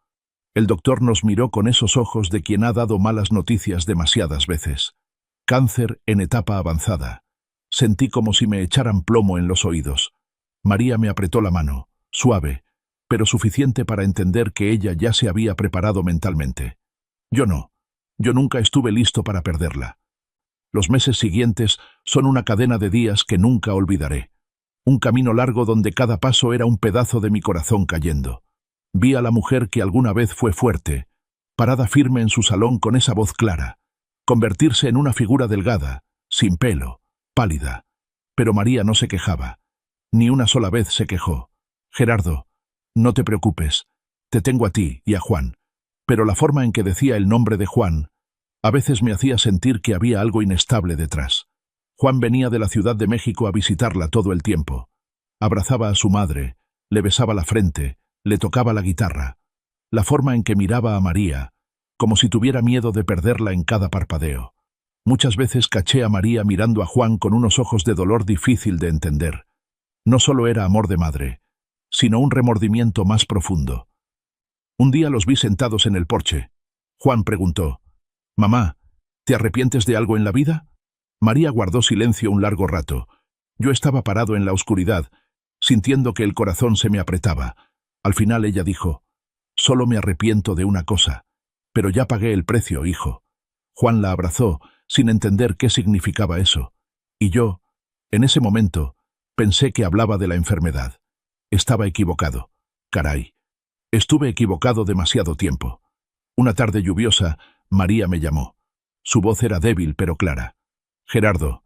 El doctor nos miró con esos ojos de quien ha dado malas noticias demasiadas veces. Cáncer en etapa avanzada. Sentí como si me echaran plomo en los oídos. María me apretó la mano, suave, pero suficiente para entender que ella ya se había preparado mentalmente. Yo no. Yo nunca estuve listo para perderla. Los meses siguientes son una cadena de días que nunca olvidaré. Un camino largo donde cada paso era un pedazo de mi corazón cayendo. Vi a la mujer que alguna vez fue fuerte, parada firme en su salón con esa voz clara, convertirse en una figura delgada, sin pelo, pálida. Pero María no se quejaba. Ni una sola vez se quejó. «Gerardo, no te preocupes, te tengo a ti y a Juan». Pero la forma en que decía el nombre de Juan a veces me hacía sentir que había algo inestable detrás. Juan venía de la Ciudad de México a visitarla todo el tiempo. Abrazaba a su madre, le besaba la frente, le tocaba la guitarra. La forma en que miraba a María, como si tuviera miedo de perderla en cada parpadeo. Muchas veces caché a María mirando a Juan con unos ojos de dolor difícil de entender. No solo era amor de madre, sino un remordimiento más profundo. Un día los vi sentados en el porche. Juan preguntó: «Mamá, ¿te arrepientes de algo en la vida?». María guardó silencio un largo rato. Yo estaba parado en la oscuridad, sintiendo que el corazón se me apretaba. Al final ella dijo: «Solo me arrepiento de una cosa, pero ya pagué el precio, hijo». Juan la abrazó, sin entender qué significaba eso. Y yo, en ese momento, pensé que hablaba de la enfermedad. Estaba equivocado. Caray. Estuve equivocado demasiado tiempo. Una tarde lluviosa, María me llamó. Su voz era débil pero clara. «Gerardo,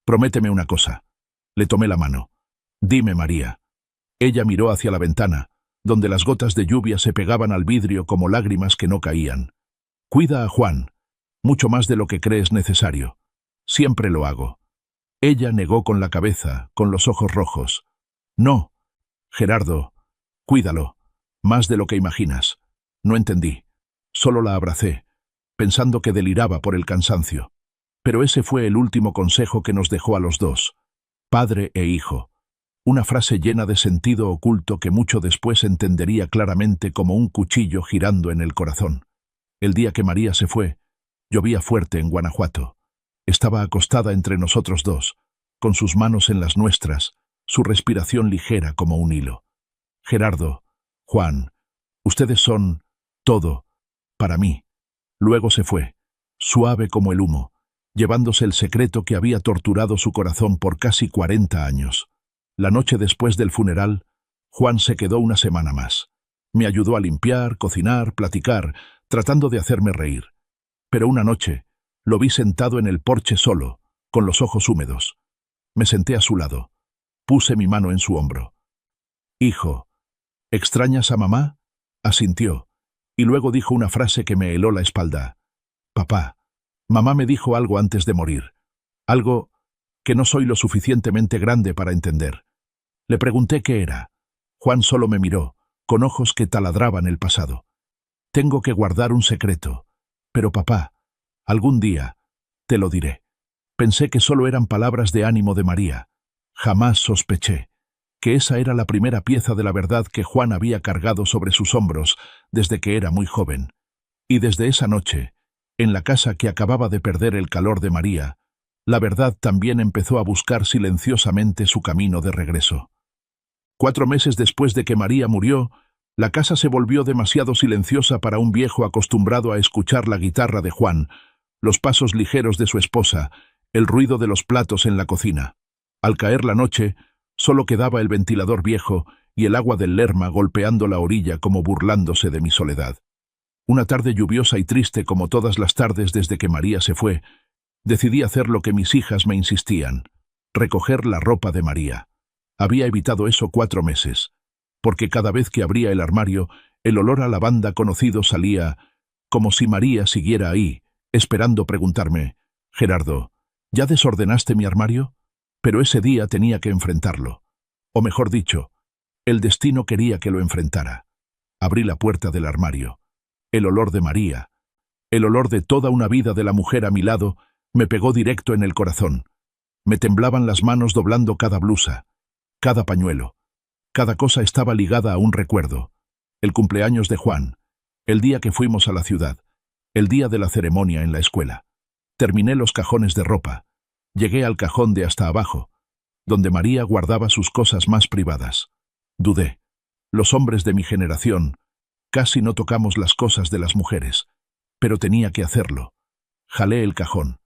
prométeme una cosa». Le tomé la mano. «Dime, María». Ella miró hacia la ventana, donde las gotas de lluvia se pegaban al vidrio como lágrimas que no caían. «Cuida a Juan, mucho más de lo que crees necesario. Siempre lo hago». Ella negó con la cabeza, con los ojos rojos. «No, Gerardo, cuídalo, más de lo que imaginas». No entendí. Solo la abracé, pensando que deliraba por el cansancio. Pero ese fue el último consejo que nos dejó a los dos, padre e hijo. Una frase llena de sentido oculto que mucho después entendería claramente como un cuchillo girando en el corazón. El día que María se fue, llovía fuerte en Guanajuato. Estaba acostada entre nosotros dos, con sus manos en las nuestras, su respiración ligera como un hilo. «Gerardo, Juan, ustedes son todo para mí». Luego se fue, suave como el humo, llevándose el secreto que había torturado su corazón por casi 40 años. La noche después del funeral, Juan se quedó una semana más. Me ayudó a limpiar, cocinar, platicar, tratando de hacerme reír. Pero una noche, lo vi sentado en el porche solo, con los ojos húmedos. Me senté a su lado. Puse mi mano en su hombro. «Hijo, ¿extrañas a mamá?». Asintió, y luego dijo una frase que me heló la espalda. «Papá, mamá me dijo algo antes de morir. Algo que no soy lo suficientemente grande para entender». Le pregunté qué era. Juan solo me miró, con ojos que taladraban el pasado. «Tengo que guardar un secreto. Pero papá, algún día te lo diré». Pensé que solo eran palabras de ánimo de María. Jamás sospeché que esa era la primera pieza de la verdad que Juan había cargado sobre sus hombros desde que era muy joven. Y desde esa noche, en la casa que acababa de perder el calor de María, la verdad también empezó a buscar silenciosamente su camino de regreso. 4 meses después de que María murió, la casa se volvió demasiado silenciosa para un viejo acostumbrado a escuchar la guitarra de Juan, los pasos ligeros de su esposa, el ruido de los platos en la cocina. Al caer la noche, solo quedaba el ventilador viejo y el agua del Lerma golpeando la orilla como burlándose de mi soledad. Una tarde lluviosa y triste como todas las tardes desde que María se fue, decidí hacer lo que mis hijas me insistían: recoger la ropa de María. Había evitado eso 4 meses, porque cada vez que abría el armario, el olor a lavanda conocido salía, como si María siguiera ahí, esperando preguntarme: «Gerardo, ¿ya desordenaste mi armario?». Pero ese día tenía que enfrentarlo. O mejor dicho, el destino quería que lo enfrentara. Abrí la puerta del armario. El olor de María, el olor de toda una vida de la mujer a mi lado, me pegó directo en el corazón. Me temblaban las manos doblando cada blusa, cada pañuelo. Cada cosa estaba ligada a un recuerdo. El cumpleaños de Juan, el día que fuimos a la ciudad, el día de la ceremonia en la escuela. Terminé los cajones de ropa. Llegué al cajón de hasta abajo, donde María guardaba sus cosas más privadas. Dudé. Los hombres de mi generación casi no tocamos las cosas de las mujeres, pero tenía que hacerlo. Jalé el cajón.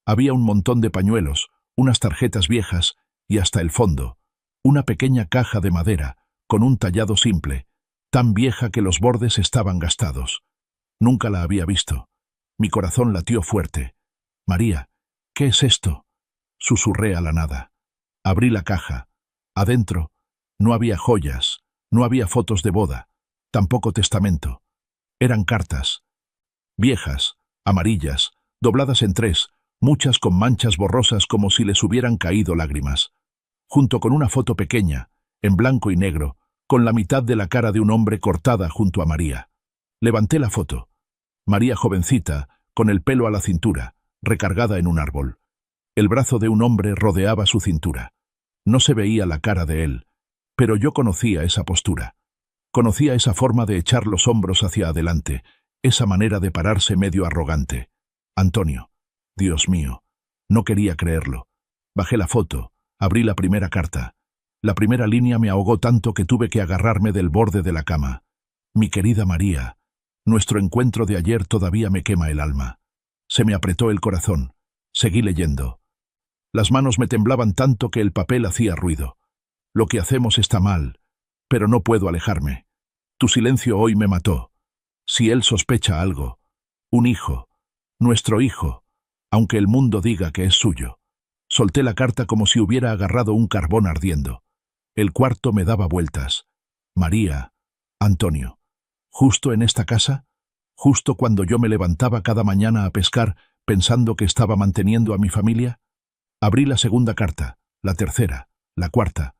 Había un montón de pañuelos, unas tarjetas viejas y hasta el fondo, una pequeña caja de madera con un tallado simple, tan vieja que los bordes estaban gastados. Nunca la había visto. Mi corazón latió fuerte. «María, ¿qué es esto?», susurré a la nada. Abrí la caja. Adentro no había joyas, no había fotos de boda, tampoco testamento. Eran cartas. Viejas, amarillas, dobladas en 3, muchas con manchas borrosas como si les hubieran caído lágrimas, junto con una foto pequeña, en blanco y negro, con la mitad de la cara de un hombre cortada junto a María. Levanté la foto. María jovencita, con el pelo a la cintura, recargada en un árbol. El brazo de un hombre rodeaba su cintura. No se veía la cara de él, pero yo conocía esa postura. Conocía esa forma de echar los hombros hacia adelante, esa manera de pararse medio arrogante. Antonio. Dios mío. No quería creerlo. Bajé la foto, abrí la primera carta. La primera línea me ahogó tanto que tuve que agarrarme del borde de la cama. Mi querida María, nuestro encuentro de ayer todavía me quema el alma. Se me apretó el corazón. Seguí leyendo. Las manos me temblaban tanto que el papel hacía ruido. Lo que hacemos está mal, pero no puedo alejarme. Tu silencio hoy me mató. Si él sospecha algo, un hijo, nuestro hijo, aunque el mundo diga que es suyo. Solté la carta como si hubiera agarrado un carbón ardiendo. El cuarto me daba vueltas. María, Antonio, ¿justo en esta casa? ¿Justo cuando yo me levantaba cada mañana a pescar, pensando que estaba manteniendo a mi familia? Abrí la segunda carta, la tercera, la cuarta.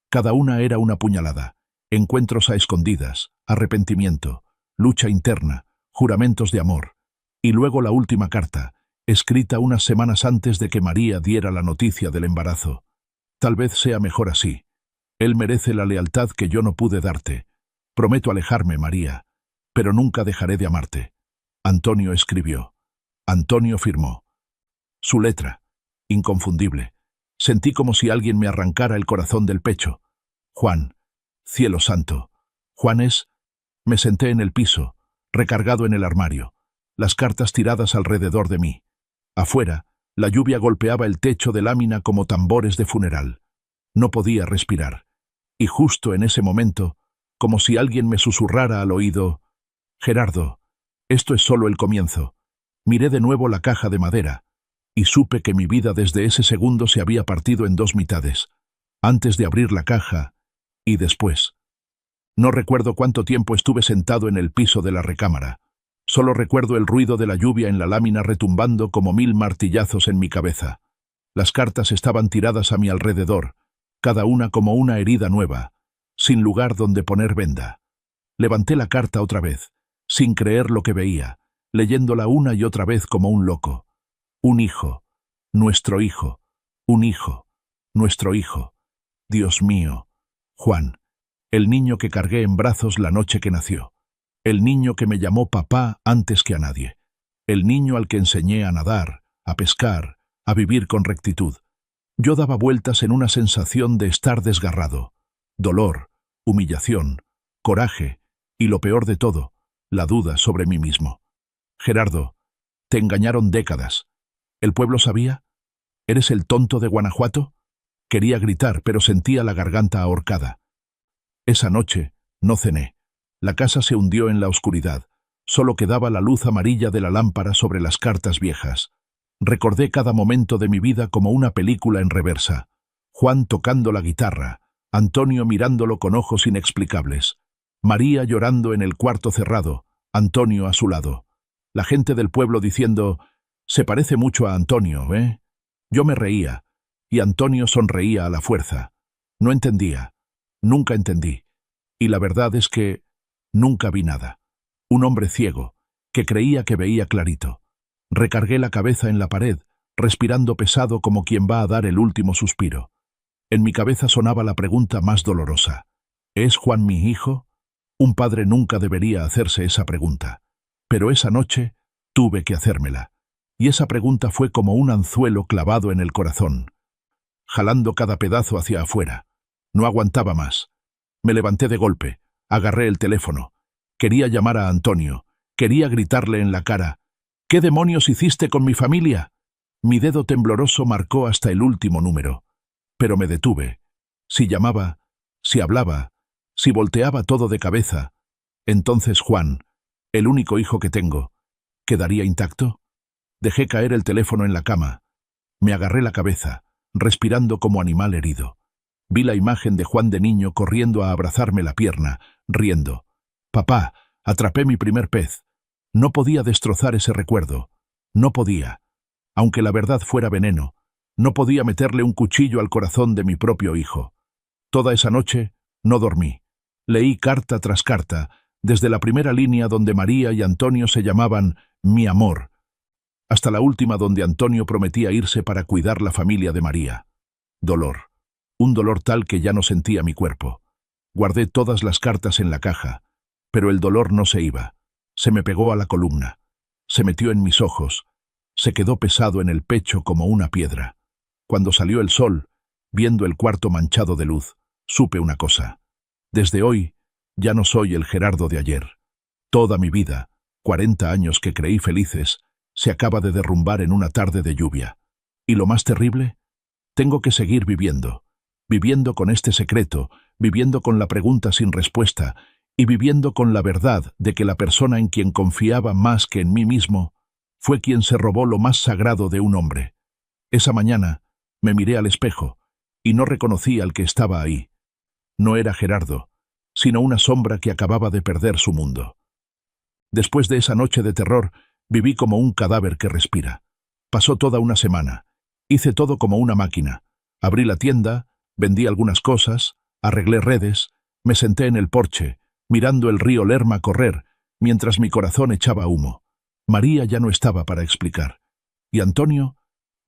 Cada una era una puñalada. Encuentros a escondidas, arrepentimiento, lucha interna, juramentos de amor. Y luego la última carta, escrita unas semanas antes de que María diera la noticia del embarazo. Tal vez sea mejor así. Él merece la lealtad que yo no pude darte. Prometo alejarme, María, pero nunca dejaré de amarte. Antonio escribió. Antonio firmó. Su letra, inconfundible. Sentí como si alguien me arrancara el corazón del pecho. Juan, cielo santo. Juanes. Me senté en el piso, recargado en el armario, las cartas tiradas alrededor de mí. Afuera, la lluvia golpeaba el techo de lámina como tambores de funeral. No podía respirar. Y justo en ese momento, como si alguien me susurrara al oído, «Gerardo, esto es solo el comienzo». Miré de nuevo la caja de madera, y supe que mi vida desde ese segundo se había partido en dos mitades, antes de abrir la caja, y después. No recuerdo cuánto tiempo estuve sentado en el piso de la recámara. Solo recuerdo el ruido de la lluvia en la lámina retumbando como 1000 martillazos en mi cabeza. Las cartas estaban tiradas a mi alrededor, cada una como una herida nueva, sin lugar donde poner venda. Levanté la carta otra vez, sin creer lo que veía, leyéndola una y otra vez como un loco. Un hijo, nuestro hijo, un hijo, nuestro hijo. Dios mío, Juan, el niño que cargué en brazos la noche que nació. El niño que me llamó papá antes que a nadie. El niño al que enseñé a nadar, a pescar, a vivir con rectitud. Yo daba vueltas en una sensación de estar desgarrado. Dolor, humillación, coraje y lo peor de todo, la duda sobre mí mismo. Gerardo, te engañaron décadas. ¿El pueblo sabía? ¿Eres el tonto de Guanajuato? Quería gritar, pero sentía la garganta ahorcada. Esa noche no cené. La casa se hundió en la oscuridad. Solo quedaba la luz amarilla de la lámpara sobre las cartas viejas. Recordé cada momento de mi vida como una película en reversa. Juan tocando la guitarra, Antonio mirándolo con ojos inexplicables, María llorando en el cuarto cerrado, Antonio a su lado. La gente del pueblo diciendo, «Se parece mucho a Antonio, ¿eh?» Yo me reía, y Antonio sonreía a la fuerza. No entendía. Nunca entendí. Y la verdad es que nunca vi nada. Un hombre ciego, que creía que veía clarito. Recargué la cabeza en la pared, respirando pesado como quien va a dar el último suspiro. En mi cabeza sonaba la pregunta más dolorosa. ¿Es Juan mi hijo? Un padre nunca debería hacerse esa pregunta. Pero esa noche tuve que hacérmela. Y esa pregunta fue como un anzuelo clavado en el corazón, jalando cada pedazo hacia afuera. No aguantaba más. Me levanté de golpe, agarré el teléfono. Quería llamar a Antonio, quería gritarle en la cara, «¿Qué demonios hiciste con mi familia?» Mi dedo tembloroso marcó hasta el último número. Pero me detuve. Si llamaba, si hablaba, si volteaba todo de cabeza, entonces Juan, el único hijo que tengo, ¿quedaría intacto? Dejé caer el teléfono en la cama. Me agarré la cabeza, respirando como animal herido. Vi la imagen de Juan de niño corriendo a abrazarme la pierna, riendo. «Papá, atrapé mi primer pez». No podía destrozar ese recuerdo. No podía. Aunque la verdad fuera veneno, no podía meterle un cuchillo al corazón de mi propio hijo. Toda esa noche no dormí. Leí carta tras carta, desde la primera línea donde María y Antonio se llamaban mi amor, hasta la última donde Antonio prometía irse para cuidar la familia de María. Dolor. Un dolor tal que ya no sentía mi cuerpo. Guardé todas las cartas en la caja, pero el dolor no se iba. Se me pegó a la columna. Se metió en mis ojos. Se quedó pesado en el pecho como una piedra. Cuando salió el sol, viendo el cuarto manchado de luz, supe una cosa. Desde hoy, ya no soy el Gerardo de ayer. Toda mi vida, 40 años que creí felices, se acaba de derrumbar en una tarde de lluvia. Y lo más terrible, tengo que seguir viviendo. Viviendo con este secreto, viviendo con la pregunta sin respuesta, y viviendo con la verdad de que la persona en quien confiaba más que en mí mismo fue quien se robó lo más sagrado de un hombre. Esa mañana me miré al espejo y no reconocí al que estaba ahí. No era Gerardo, sino una sombra que acababa de perder su mundo. Después de esa noche de terror, viví como un cadáver que respira. Pasó toda una semana. Hice todo como una máquina. Abrí la tienda, vendí algunas cosas, arreglé redes, me senté en el porche, mirando el río Lerma correr, mientras mi corazón echaba humo. María ya no estaba para explicar. ¿Y Antonio?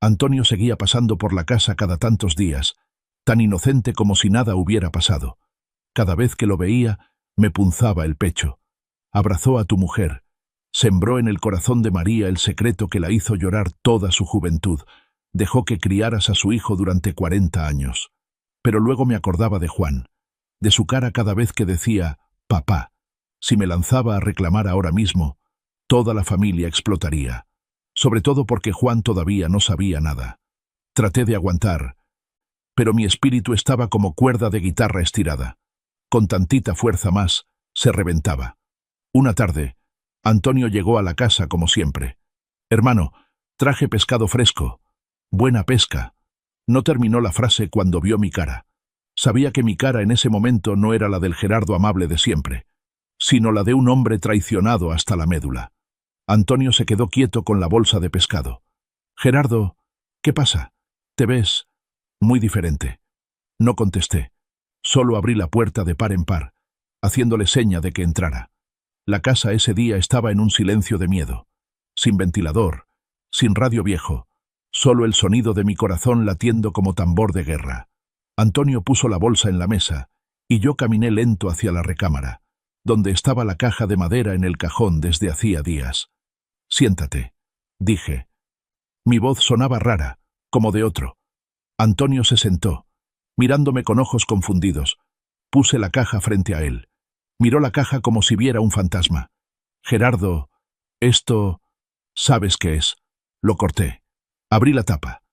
Antonio seguía pasando por la casa cada tantos días, tan inocente como si nada hubiera pasado. Cada vez que lo veía, me punzaba el pecho. Abrazó a tu mujer. Sembró en el corazón de María el secreto que la hizo llorar toda su juventud. Dejó que criaras a su hijo durante 40 años. Pero luego me acordaba de Juan, de su cara cada vez que decía «papá». Si me lanzaba a reclamar ahora mismo, toda la familia explotaría. Sobre todo porque Juan todavía no sabía nada. Traté de aguantar, pero mi espíritu estaba como cuerda de guitarra estirada. Con tantita fuerza más, se reventaba. Una tarde, Antonio llegó a la casa como siempre. «Hermano, traje pescado fresco. Buena pesca». No terminó la frase cuando vio mi cara. Sabía que mi cara en ese momento no era la del Gerardo amable de siempre, sino la de un hombre traicionado hasta la médula. Antonio se quedó quieto con la bolsa de pescado. «Gerardo, ¿qué pasa? Te ves muy diferente». No contesté. Solo abrí la puerta de par en par, haciéndole seña de que entrara. La casa ese día estaba en un silencio de miedo. Sin ventilador, sin radio viejo, solo el sonido de mi corazón latiendo como tambor de guerra. Antonio puso la bolsa en la mesa, y yo caminé lento hacia la recámara, donde estaba la caja de madera en el cajón desde hacía días. «Siéntate», dije. Mi voz sonaba rara, como de otro. Antonio se sentó, mirándome con ojos confundidos. Puse la caja frente a él. Miró la caja como si viera un fantasma. «Gerardo, esto... ¿sabes qué es?». Lo corté. Abrí la tapa.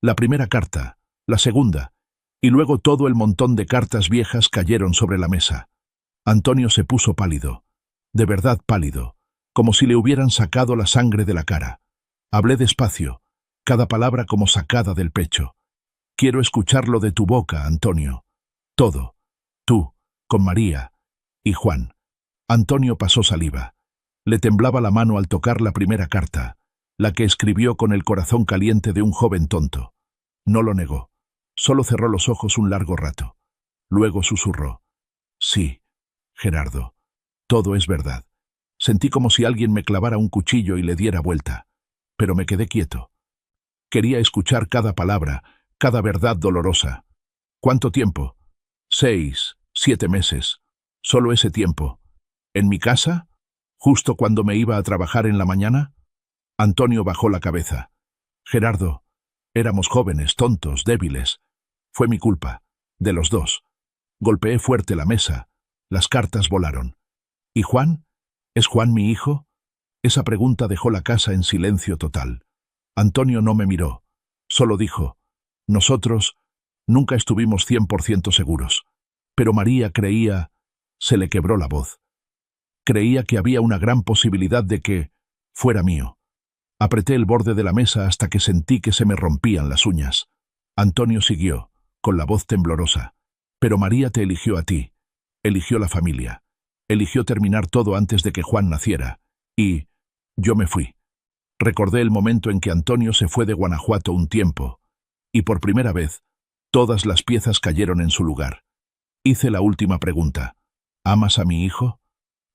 La primera carta, la segunda, y luego todo el montón de cartas viejas cayeron sobre la mesa. Antonio se puso pálido, de verdad pálido, como si le hubieran sacado la sangre de la cara. Hablé despacio, cada palabra como sacada del pecho. «Quiero escucharlo de tu boca, Antonio. Todo. Tú, con María y Juan». Antonio pasó saliva. Le temblaba la mano al tocar la primera carta, la que escribió con el corazón caliente de un joven tonto. No lo negó. Solo cerró los ojos un largo rato. Luego susurró: «Sí, Gerardo, todo es verdad». Sentí como si alguien me clavara un cuchillo y le diera vuelta, pero me quedé quieto. Quería escuchar cada palabra, cada verdad dolorosa. «¿Cuánto tiempo?». 6, 7 meses. Solo ese tiempo. ¿En mi casa? ¿Justo cuando me iba a trabajar en la mañana? Antonio bajó la cabeza. «Gerardo, éramos jóvenes, tontos, débiles. Fue mi culpa, de los dos». Golpeé fuerte la mesa. Las cartas volaron. «¿Y Juan? ¿Es Juan mi hijo?». Esa pregunta dejó la casa en silencio total. Antonio no me miró. Solo dijo: «Nosotros nunca estuvimos 100% seguros. Pero María creía...». Se le quebró la voz. Creía que había una gran posibilidad de que fuera mío. Apreté el borde de la mesa hasta que sentí que se me rompían las uñas. Antonio siguió, con la voz temblorosa: «Pero María te eligió a ti. Eligió la familia. Eligió terminar todo antes de que Juan naciera. Y yo me fui. Recordé el momento en que Antonio se fue de Guanajuato un tiempo, y por primera vez, todas las piezas cayeron en su lugar. Hice la última pregunta. ¿Amas a mi hijo?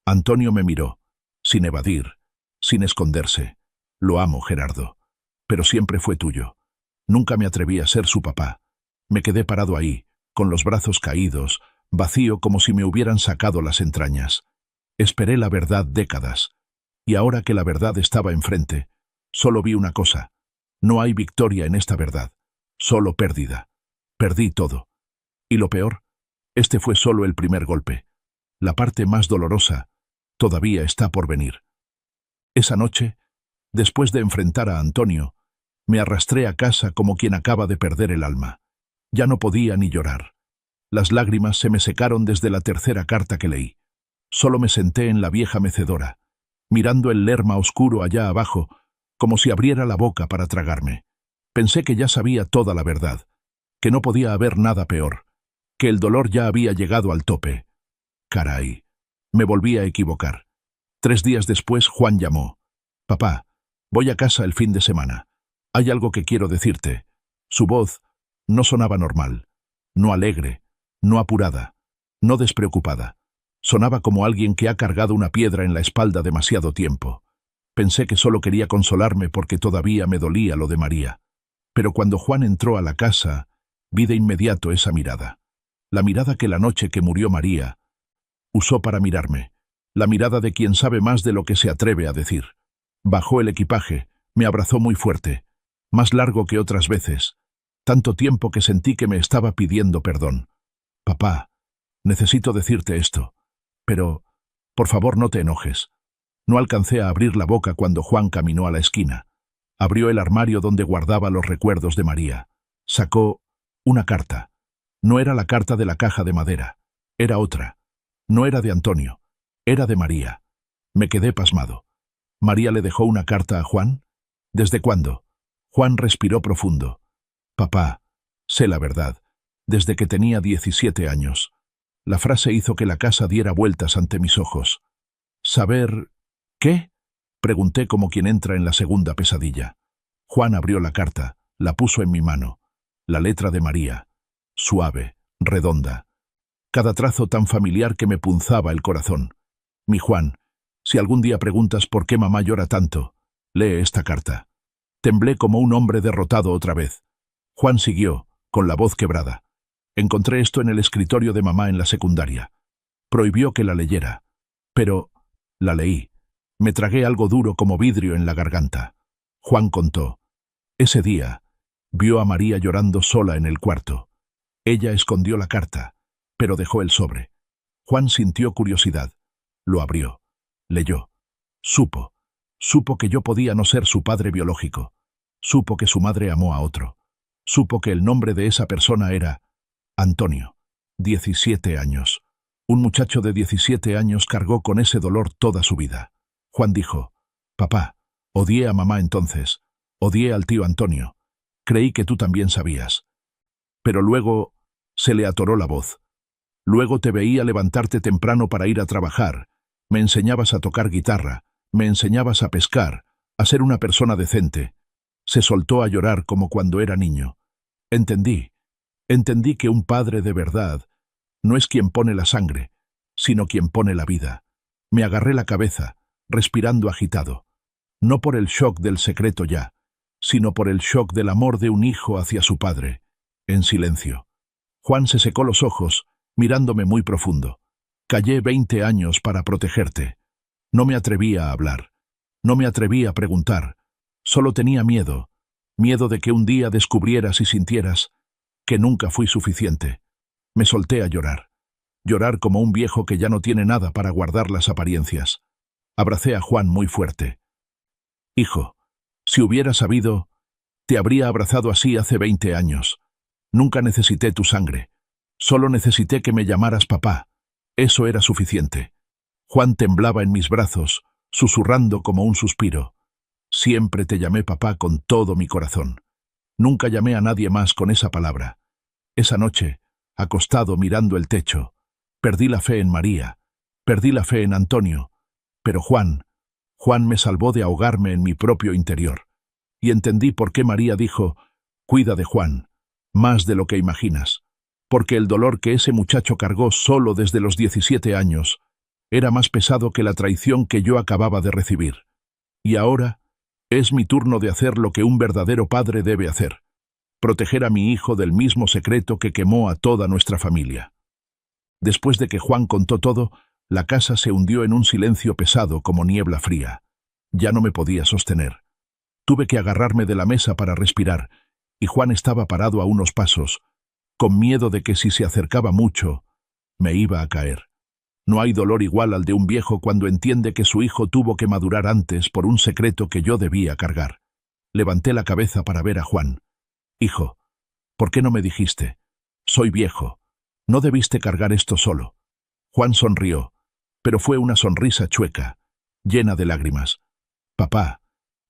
Antonio me miró, sin evadir, sin esconderse. Lo amo, Gerardo. Pero siempre fue tuyo. Nunca me atreví a ser su papá. Me quedé parado ahí, con los brazos caídos, vacío como si me hubieran sacado las entrañas. Esperé la verdad décadas, y ahora que la verdad estaba enfrente, solo vi una cosa. No hay victoria en esta verdad, solo pérdida. Perdí todo. Y lo peor, este fue solo el primer golpe. La parte más dolorosa todavía está por venir. Esa noche, después de enfrentar a Antonio, me arrastré a casa como quien acaba de perder el alma. Ya no podía ni llorar. Las lágrimas se me secaron desde la tercera carta que leí. Solo me senté en la vieja mecedora, mirando el Lerma oscuro allá abajo, como si abriera la boca para tragarme. Pensé que ya sabía toda la verdad, que no podía haber nada peor, que el dolor ya había llegado al tope. Caray, me volví a equivocar. 3 días después Juan llamó. «Papá, voy a casa el fin de semana. Hay algo que quiero decirte». Su voz no sonaba normal, no alegre, no apurada, no despreocupada. Sonaba como alguien que ha cargado una piedra en la espalda demasiado tiempo. Pensé que solo quería consolarme porque todavía me dolía lo de María. Pero cuando Juan entró a la casa, vi de inmediato esa mirada. La mirada que la noche que murió María usó para mirarme. La mirada de quien sabe más de lo que se atreve a decir. Bajó el equipaje, me abrazó muy fuerte, más largo que otras veces. Tanto tiempo que sentí que me estaba pidiendo perdón. «Papá, necesito decirte esto. Pero, por favor, no te enojes». No alcancé a abrir la boca cuando Juan caminó a la esquina. Abrió el armario donde guardaba los recuerdos de María. Sacó una carta. No era la carta de la caja de madera. Era otra. No era de Antonio. Era de María. Me quedé pasmado. ¿María le dejó una carta a Juan? ¿Desde cuándo? Juan respiró profundo. «Papá, sé la verdad. Desde que tenía 17 años. La frase hizo que la casa diera vueltas ante mis ojos. ¿Saber qué?», pregunté como quien entra en la segunda pesadilla. Juan abrió la carta, la puso en mi mano. La letra de María. Suave, redonda. Cada trazo tan familiar que me punzaba el corazón. «Mi Juan, si algún día preguntas por qué mamá llora tanto, lee esta carta». Temblé como un hombre derrotado otra vez. Juan siguió, con la voz quebrada. «Encontré esto en el escritorio de mamá en la secundaria. Prohibió que la leyera. Pero la leí. Me tragué algo duro como vidrio en la garganta». Juan contó. Ese día, vio a María llorando sola en el cuarto. Ella escondió la carta, pero dejó el sobre. Juan sintió curiosidad. Lo abrió. Leyó. Supo que yo podía no ser su padre biológico. Supo que su madre amó a otro. Supo que el nombre de esa persona era Antonio. 17 años. Un muchacho de 17 años cargó con ese dolor toda su vida. Juan dijo: «Papá, odié a mamá entonces. Odié al tío Antonio. Creí que tú también sabías». Pero luego se le atoró la voz. «Luego te veía levantarte temprano para ir a trabajar. Me enseñabas a tocar guitarra. Me enseñabas a pescar, a ser una persona decente». Se soltó a llorar como cuando era niño. Entendí que un padre de verdad no es quien pone la sangre, sino quien pone la vida. Me agarré la cabeza, respirando agitado. No por el shock del secreto ya, sino por el shock del amor de un hijo hacia su padre, en silencio. Juan se secó los ojos, mirándome muy profundo. «Callé 20 años para protegerte. No me atrevía a hablar. No me atrevía a preguntar. Solo tenía miedo. Miedo de que un día descubrieras y sintieras que nunca fui suficiente». Me solté a llorar. Llorar como un viejo que ya no tiene nada para guardar las apariencias. Abracé a Juan muy fuerte. «Hijo, si hubiera sabido, te habría abrazado así hace 20 años. Nunca necesité tu sangre. Solo necesité que me llamaras papá. Eso era suficiente». Juan temblaba en mis brazos, susurrando como un suspiro. «Siempre te llamé papá con todo mi corazón. Nunca llamé a nadie más con esa palabra». Esa noche, acostado mirando el techo, perdí la fe en María, perdí la fe en Antonio, pero Juan Juan me salvó de ahogarme en mi propio interior. Y entendí por qué María dijo, «Cuida de Juan, más de lo que imaginas», porque el dolor que ese muchacho cargó solo desde los 17 años era más pesado que la traición que yo acababa de recibir. Y ahora es mi turno de hacer lo que un verdadero padre debe hacer, proteger a mi hijo del mismo secreto que quemó a toda nuestra familia. Después de que Juan contó todo, la casa se hundió en un silencio pesado como niebla fría. Ya no me podía sostener. Tuve que agarrarme de la mesa para respirar, y Juan estaba parado a unos pasos, con miedo de que si se acercaba mucho, me iba a caer. No hay dolor igual al de un viejo cuando entiende que su hijo tuvo que madurar antes por un secreto que yo debía cargar. Levanté la cabeza para ver a Juan. «Hijo, ¿por qué no me dijiste? Soy viejo. No debiste cargar esto solo». Juan sonrió, pero fue una sonrisa chueca, llena de lágrimas. «Papá,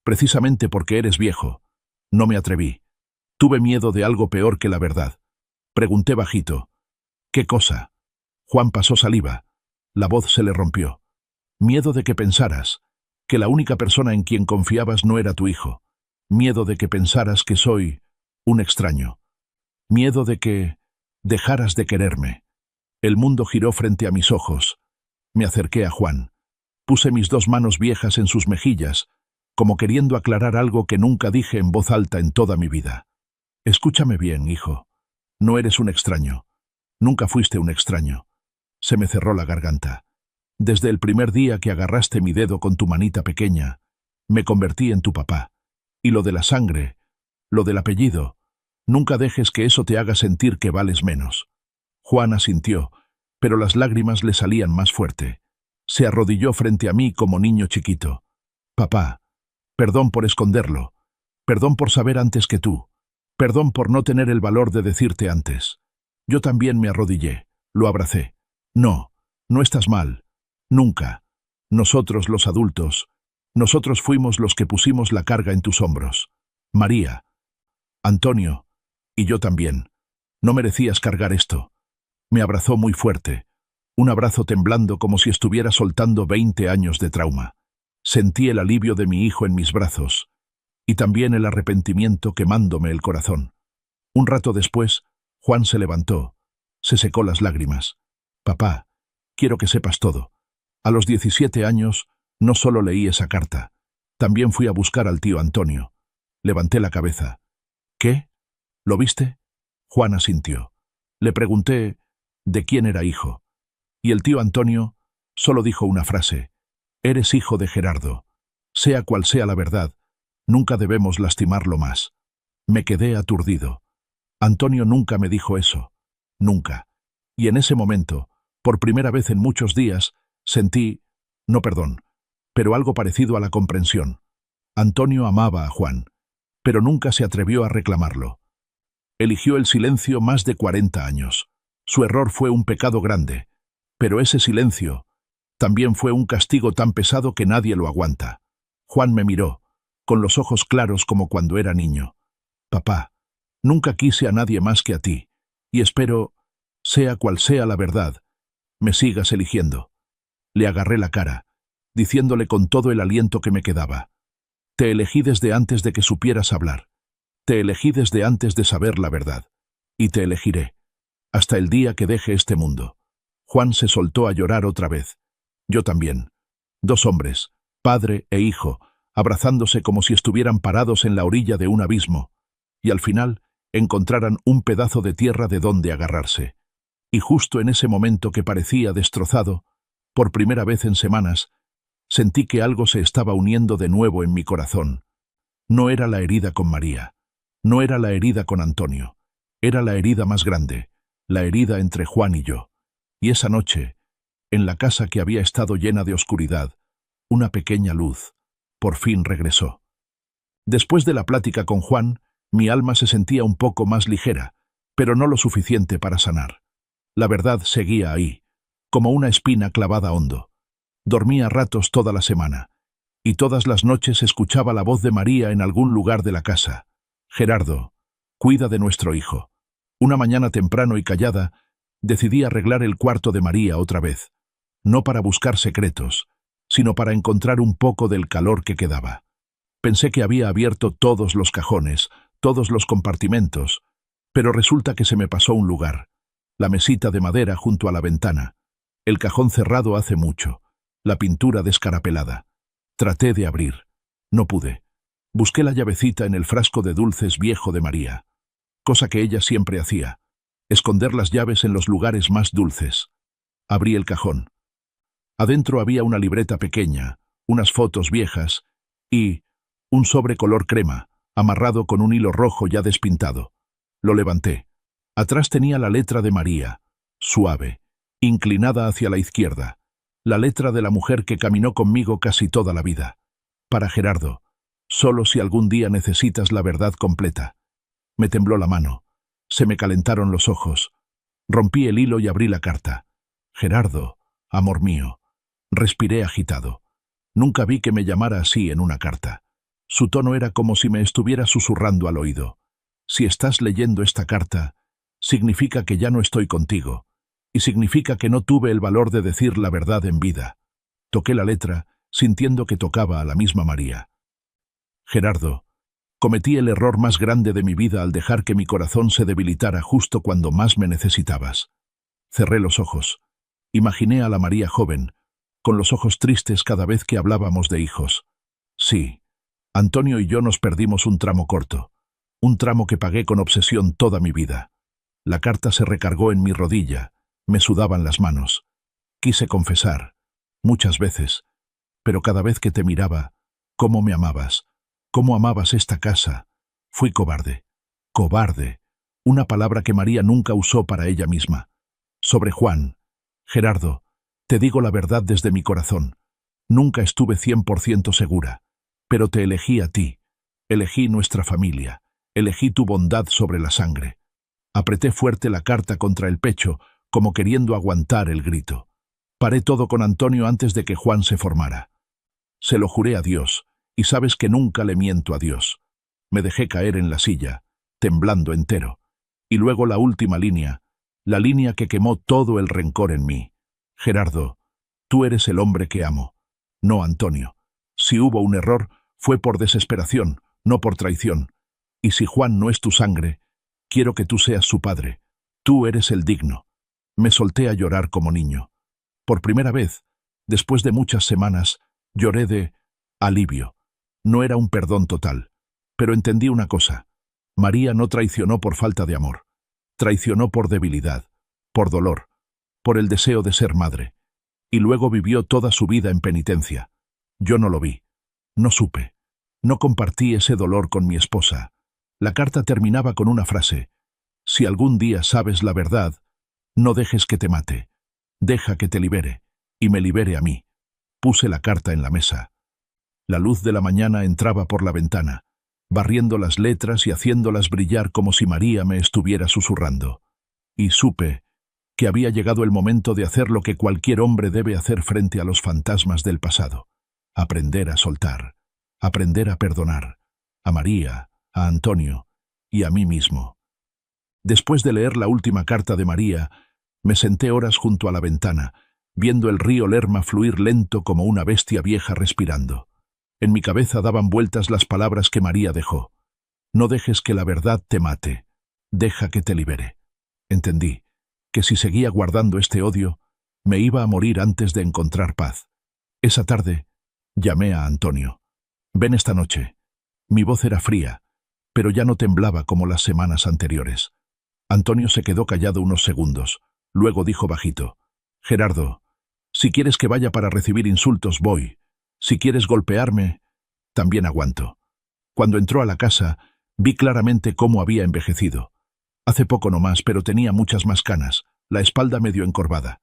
precisamente porque eres viejo, no me atreví. Tuve miedo de algo peor que la verdad». Pregunté bajito. «¿Qué cosa?» Juan pasó saliva. La voz se le rompió. «Miedo de que pensaras que la única persona en quien confiabas no era tu hijo. Miedo de que pensaras que soy un extraño. Miedo de que dejaras de quererme». El mundo giró frente a mis ojos. Me acerqué a Juan. Puse mis 2 manos viejas en sus mejillas, como queriendo aclarar algo que nunca dije en voz alta en toda mi vida. «Escúchame bien, hijo. No eres un extraño. Nunca fuiste un extraño». Se me cerró la garganta. «Desde el primer día que agarraste mi dedo con tu manita pequeña, me convertí en tu papá. Y lo de la sangre, lo del apellido, nunca dejes que eso te haga sentir que vales menos». Juan asintió, pero las lágrimas le salían más fuerte. Se arrodilló frente a mí como niño chiquito. «Papá, perdón por esconderlo. Perdón por saber antes que tú. Perdón por no tener el valor de decirte antes». Yo también me arrodillé. Lo abracé. «No, no estás mal. Nunca. Nosotros los adultos, nosotros fuimos los que pusimos la carga en tus hombros. María, Antonio, y yo también. No merecías cargar esto». Me abrazó muy fuerte, un abrazo temblando como si estuviera soltando 20 años de trauma. Sentí el alivio de mi hijo en mis brazos, y también el arrepentimiento quemándome el corazón. Un rato después, Juan se levantó, se secó las lágrimas. «Papá, quiero que sepas todo. A los 17 años, no solo leí esa carta, también fui a buscar al tío Antonio». Levanté la cabeza. «¿Qué? ¿Lo viste?» Juan asintió. Le pregunté de quién era hijo, y el tío Antonio solo dijo una frase: «Eres hijo de Gerardo. Sea cual sea la verdad, nunca debemos lastimarlo más». Me quedé aturdido. Antonio nunca me dijo eso. Nunca. Y en ese momento, por primera vez en muchos días, sentí, no perdón, pero algo parecido a la comprensión. Antonio amaba a Juan, pero nunca se atrevió a reclamarlo. Eligió el silencio más de 40 años. Su error fue un pecado grande, pero ese silencio también fue un castigo tan pesado que nadie lo aguanta. Juan me miró, con los ojos claros como cuando era niño. «Papá, nunca quise a nadie más que a ti, y espero, sea cual sea la verdad, me sigas eligiendo». Le agarré la cara, diciéndole con todo el aliento que me quedaba: «Te elegí desde antes de que supieras hablar. Te elegí desde antes de saber la verdad. Y te elegiré, hasta el día que deje este mundo». Juan se soltó a llorar otra vez. Yo también. 2 hombres, padre e hijo, abrazándose como si estuvieran parados en la orilla de un abismo, y al final encontraran un pedazo de tierra de donde agarrarse. Y justo en ese momento que parecía destrozado, por primera vez en semanas, sentí que algo se estaba uniendo de nuevo en mi corazón. No era la herida con María, no era la herida con Antonio, era la herida más grande, la herida entre Juan y yo. Y esa noche, en la casa que había estado llena de oscuridad, una pequeña luz por fin regresó. Después de la plática con Juan, mi alma se sentía un poco más ligera, pero no lo suficiente para sanar. La verdad seguía ahí, como una espina clavada hondo. Dormía a ratos toda la semana, y todas las noches escuchaba la voz de María en algún lugar de la casa: «Gerardo, cuida de nuestro hijo». Una mañana temprano y callada, decidí arreglar el cuarto de María otra vez, no para buscar secretos, sino para encontrar un poco del calor que quedaba. Pensé que había abierto todos los cajones, todos los compartimentos, pero resulta que se me pasó un lugar. La mesita de madera junto a la ventana, el cajón cerrado hace mucho, la pintura descarapelada. Traté de abrir. No pude. Busqué la llavecita en el frasco de dulces viejo de María, cosa que ella siempre hacía, esconder las llaves en los lugares más dulces. Abrí el cajón. Adentro había una libreta pequeña, unas fotos viejas y un sobre color crema, amarrado con un hilo rojo ya despintado. Lo levanté. Atrás tenía la letra de María, suave, inclinada hacia la izquierda, la letra de la mujer que caminó conmigo casi toda la vida. Para Gerardo, solo si algún día necesitas la verdad completa. Me tembló la mano, se me calentaron los ojos. Rompí el hilo y abrí la carta. Gerardo, amor mío. Respiré agitado. Nunca vi que me llamara así en una carta. Su tono era como si me estuviera susurrando al oído. Si estás leyendo esta carta, significa que ya no estoy contigo, y significa que no tuve el valor de decir la verdad en vida. Toqué la letra, sintiendo que tocaba a la misma María. Gerardo, cometí el error más grande de mi vida al dejar que mi corazón se debilitara justo cuando más me necesitabas. Cerré los ojos. Imaginé a la María joven, con los ojos tristes cada vez que hablábamos de hijos. Sí, Antonio y yo nos perdimos un tramo corto, un tramo que pagué con obsesión toda mi vida. La carta se recargó en mi rodilla, me sudaban las manos. Quise confesar, muchas veces, pero cada vez que te miraba, cómo me amabas, cómo amabas esta casa. Fui cobarde. Cobarde, una palabra que María nunca usó para ella misma. Sobre Juan, Gerardo, te digo la verdad desde mi corazón. Nunca estuve 100% segura, pero te elegí a ti, elegí nuestra familia, elegí tu bondad sobre la sangre. Apreté fuerte la carta contra el pecho, como queriendo aguantar el grito. Paré todo con Antonio antes de que Juan se formara. Se lo juré a Dios, y sabes que nunca le miento a Dios. Me dejé caer en la silla, temblando entero. Y luego la última línea, la línea que quemó todo el rencor en mí. Gerardo, tú eres el hombre que amo. No, Antonio. Si hubo un error, fue por desesperación, no por traición. Y si Juan no es tu sangre, quiero que tú seas su padre. Tú eres el digno. Me solté a llorar como niño. Por primera vez, después de muchas semanas, lloré de alivio. No era un perdón total, pero entendí una cosa. María no traicionó por falta de amor. Traicionó por debilidad, por dolor, por el deseo de ser madre. Y luego vivió toda su vida en penitencia. Yo no lo vi. No supe. No compartí ese dolor con mi esposa. La carta terminaba con una frase. Si algún día sabes la verdad, no dejes que te mate. Deja que te libere, y me libere a mí. Puse la carta en la mesa. La luz de la mañana entraba por la ventana, barriendo las letras y haciéndolas brillar como si María me estuviera susurrando. Y supe que había llegado el momento de hacer lo que cualquier hombre debe hacer frente a los fantasmas del pasado. Aprender a soltar, aprender a perdonar, a María, a Antonio y a mí mismo. Después de leer la última carta de María, me senté horas junto a la ventana, viendo el río Lerma fluir lento como una bestia vieja respirando. En mi cabeza daban vueltas las palabras que María dejó. No dejes que la verdad te mate. Deja que te libere. Entendí que si seguía guardando este odio, me iba a morir antes de encontrar paz. Esa tarde, llamé a Antonio. Ven esta noche. Mi voz era fría, pero ya no temblaba como las semanas anteriores. Antonio se quedó callado unos segundos. Luego dijo bajito: Gerardo, si quieres que vaya para recibir insultos, voy. Si quieres golpearme, también aguanto. Cuando entró a la casa, vi claramente cómo había envejecido. Hace poco nomás, pero tenía muchas más canas, la espalda medio encorvada.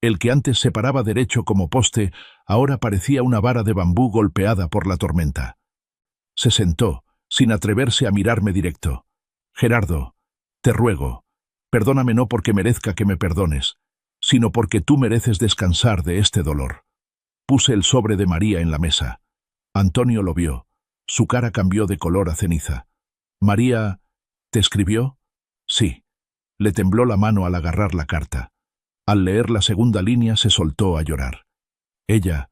El que antes se paraba derecho como poste, ahora parecía una vara de bambú golpeada por la tormenta. Se sentó, sin atreverse a mirarme directo. Gerardo, te ruego, perdóname no porque merezca que me perdones, sino porque tú mereces descansar de este dolor. Puse el sobre de María en la mesa. Antonio lo vio. Su cara cambió de color a ceniza. María, ¿te escribió? Sí. Le tembló la mano al agarrar la carta. Al leer la segunda línea se soltó a llorar. Ella,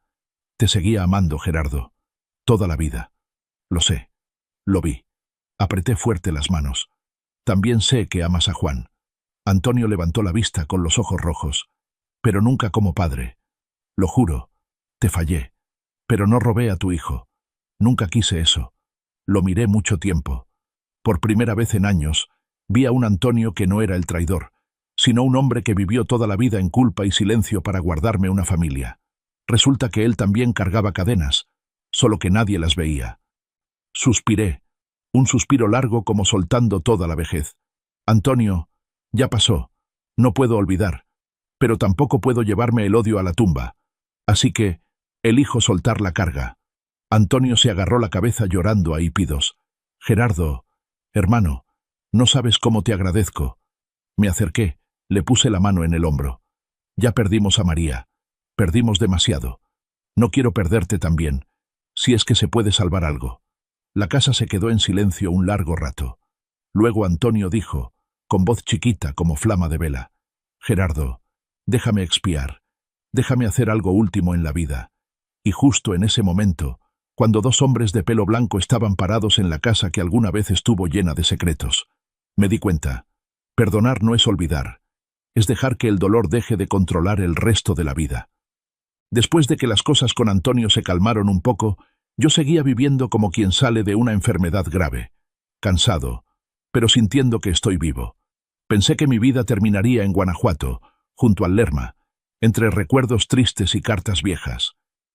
Te seguía amando, Gerardo. Toda la vida. Lo sé. Lo vi. Apreté fuerte las manos. También sé que amas a Juan. Antonio levantó la vista con los ojos rojos. Pero nunca como padre. Lo juro. Te fallé. Pero no robé a tu hijo. Nunca quise eso. Lo miré mucho tiempo. Por primera vez en años, vi a un Antonio que no era el traidor, sino un hombre que vivió toda la vida en culpa y silencio para guardarme una familia. Resulta que él también cargaba cadenas, solo que nadie las veía. Suspiré, un suspiro largo como soltando toda la vejez. Antonio, ya pasó, no puedo olvidar, pero tampoco puedo llevarme el odio a la tumba. Así que, elijo soltar la carga. Antonio se agarró la cabeza llorando a hípidos. Gerardo, hermano, no sabes cómo te agradezco. Me acerqué, le puse la mano en el hombro. Ya perdimos a María. Perdimos demasiado. No quiero perderte también, si es que se puede salvar algo. La casa se quedó en silencio un largo rato. Luego Antonio dijo, con voz chiquita como flama de vela, Gerardo, déjame expiar. Déjame hacer algo último en la vida. Y justo en ese momento, cuando dos hombres de pelo blanco estaban parados en la casa que alguna vez estuvo llena de secretos, me di cuenta. Perdonar no es olvidar. Es dejar que el dolor deje de controlar el resto de la vida. Después de que las cosas con Antonio se calmaron un poco, yo seguía viviendo como quien sale de una enfermedad grave. Cansado, pero sintiendo que estoy vivo. Pensé que mi vida terminaría en Guanajuato, junto al Lerma, entre recuerdos tristes y cartas viejas.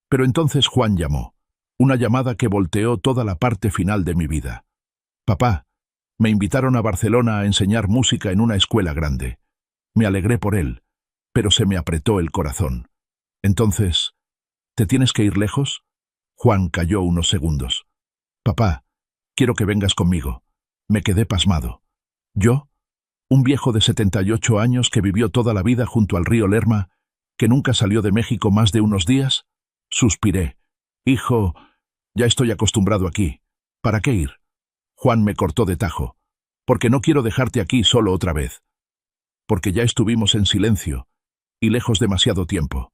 Pero entonces Juan llamó. Una llamada que volteó toda la parte final de mi vida. Papá, me invitaron a Barcelona a enseñar música en una escuela grande. Me alegré por él, pero se me apretó el corazón. Entonces, ¿te tienes que ir lejos? Juan calló unos segundos. Papá, quiero que vengas conmigo. Me quedé pasmado. ¿Yo? Un viejo de 78 años que vivió toda la vida junto al río Lerma, que nunca salió de México más de unos días? Suspiré. Hijo, ya estoy acostumbrado aquí. ¿Para qué ir? Juan me cortó de tajo. Porque no quiero dejarte aquí solo otra vez. Porque ya estuvimos en silencio, y lejos demasiado tiempo.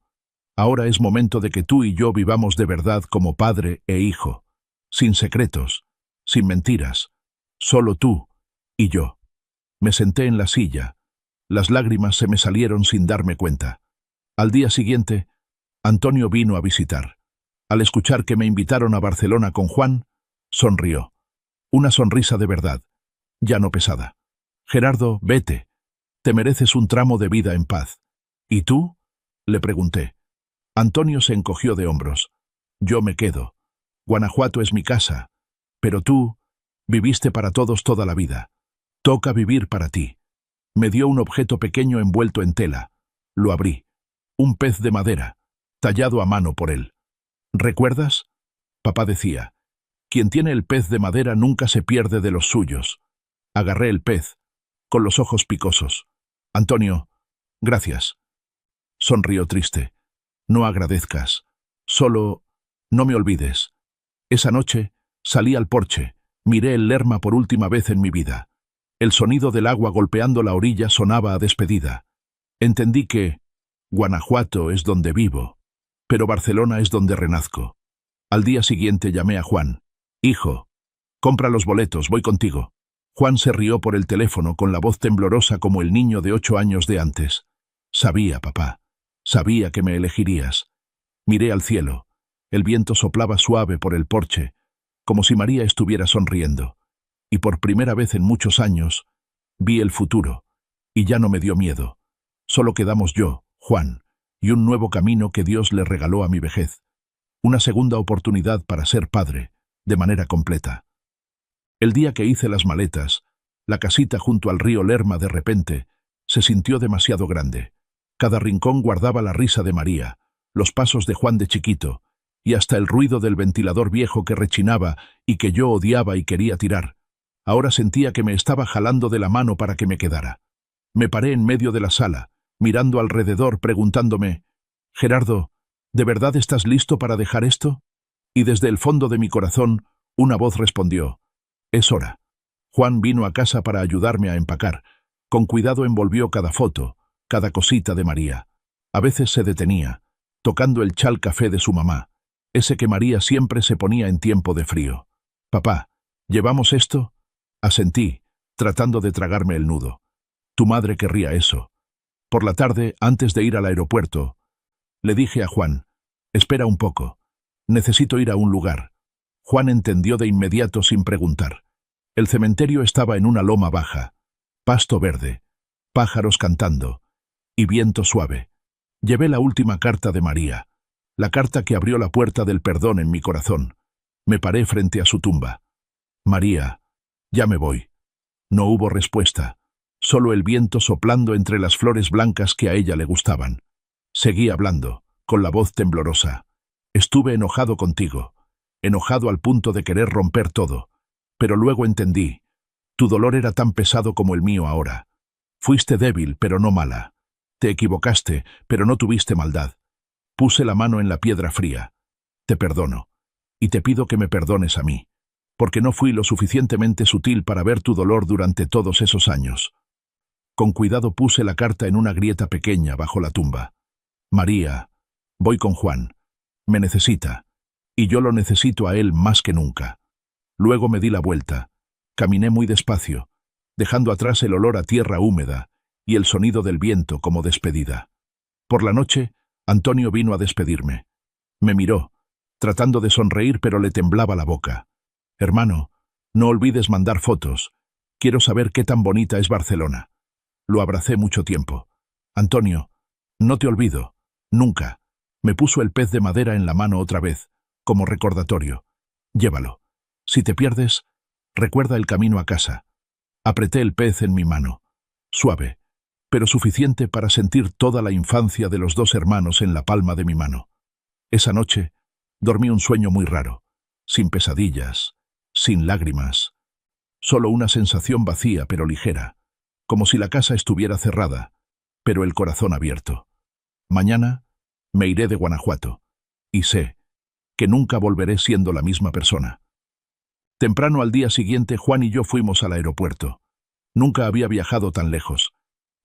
Ahora es momento de que tú y yo vivamos de verdad como padre e hijo, sin secretos, sin mentiras, solo tú y yo. Me senté en la silla. Las lágrimas se me salieron sin darme cuenta. Al día siguiente, Antonio vino a visitar. Al escuchar que me invitaron a Barcelona con Juan, sonrió. Una sonrisa de verdad, ya no pesada. Gerardo, vete. Te mereces un tramo de vida en paz. ¿Y tú? Le pregunté. Antonio se encogió de hombros. Yo me quedo. Guanajuato es mi casa. Pero tú, viviste para todos toda la vida. Toca vivir para ti. Me dio un objeto pequeño envuelto en tela. Lo abrí. Un pez de madera, tallado a mano por él. ¿Recuerdas? Papá decía, quien tiene el pez de madera nunca se pierde de los suyos. Agarré el pez, con los ojos picosos. Antonio, gracias. Sonrió triste. No agradezcas. Solo, no me olvides. Esa noche, salí al porche, miré el Lerma por última vez en mi vida. El sonido del agua golpeando la orilla sonaba a despedida. Entendí que Guanajuato es donde vivo, pero Barcelona es donde renazco. Al día siguiente llamé a Juan. Hijo, compra los boletos, voy contigo. Juan se rió por el teléfono con la voz temblorosa como el niño de 8 años de antes. Sabía, papá. Sabía que me elegirías. Miré al cielo. El viento soplaba suave por el porche, como si María estuviera sonriendo. Y por primera vez en muchos años, vi el futuro. Y ya no me dio miedo. Solo quedamos yo, Juan, y un nuevo camino que Dios le regaló a mi vejez. Una segunda oportunidad para ser padre, de manera completa. El día que hice las maletas, la casita junto al río Lerma de repente se sintió demasiado grande. Cada rincón guardaba la risa de María, los pasos de Juan de chiquito, y hasta el ruido del ventilador viejo que rechinaba y que yo odiaba y quería tirar. Ahora sentía que me estaba jalando de la mano para que me quedara. Me paré en medio de la sala, mirando alrededor, preguntándome, Gerardo, ¿de verdad estás listo para dejar esto? Y desde el fondo de mi corazón, una voz respondió, es hora. Juan vino a casa para ayudarme a empacar. Con cuidado envolvió cada foto, cada cosita de María. A veces se detenía, tocando el chal café de su mamá, ese que María siempre se ponía en tiempo de frío. «Papá, ¿llevamos esto?» Asentí, tratando de tragarme el nudo. Tu madre querría eso. Por la tarde, antes de ir al aeropuerto, le dije a Juan, «Espera un poco. Necesito ir a un lugar». Juan entendió de inmediato sin preguntar. El cementerio estaba en una loma baja, pasto verde, pájaros cantando y viento suave. Llevé la última carta de María, la carta que abrió la puerta del perdón en mi corazón. Me paré frente a su tumba. «María, ya me voy». No hubo respuesta, solo el viento soplando entre las flores blancas que a ella le gustaban. Seguí hablando, con la voz temblorosa. «Estuve enojado contigo, enojado al punto de querer romper todo, pero luego entendí. Tu dolor era tan pesado como el mío ahora. Fuiste débil, pero no mala. Te equivocaste, pero no tuviste maldad. Puse la mano en la piedra fría. Te perdono, y te pido que me perdones a mí, porque no fui lo suficientemente sutil para ver tu dolor durante todos esos años». Con cuidado puse la carta en una grieta pequeña bajo la tumba. «María, voy con Juan. Me necesita, y yo lo necesito a él más que nunca». Luego me di la vuelta. Caminé muy despacio, dejando atrás el olor a tierra húmeda y el sonido del viento como despedida. Por la noche, Antonio vino a despedirme. Me miró, tratando de sonreír, pero le temblaba la boca. «Hermano, no olvides mandar fotos. Quiero saber qué tan bonita es Barcelona». Lo abracé mucho tiempo. «Antonio, no te olvido, nunca». Me puso el pez de madera en la mano otra vez, como recordatorio. «Llévalo. Si te pierdes, recuerda el camino a casa». Apreté el pez en mi mano, suave, pero suficiente para sentir toda la infancia de los dos hermanos en la palma de mi mano. Esa noche, dormí un sueño muy raro, sin pesadillas, sin lágrimas, solo una sensación vacía pero ligera, como si la casa estuviera cerrada, pero el corazón abierto. Mañana me iré de Guanajuato, y sé que nunca volveré siendo la misma persona. Temprano al día siguiente, Juan y yo fuimos al aeropuerto. Nunca había viajado tan lejos.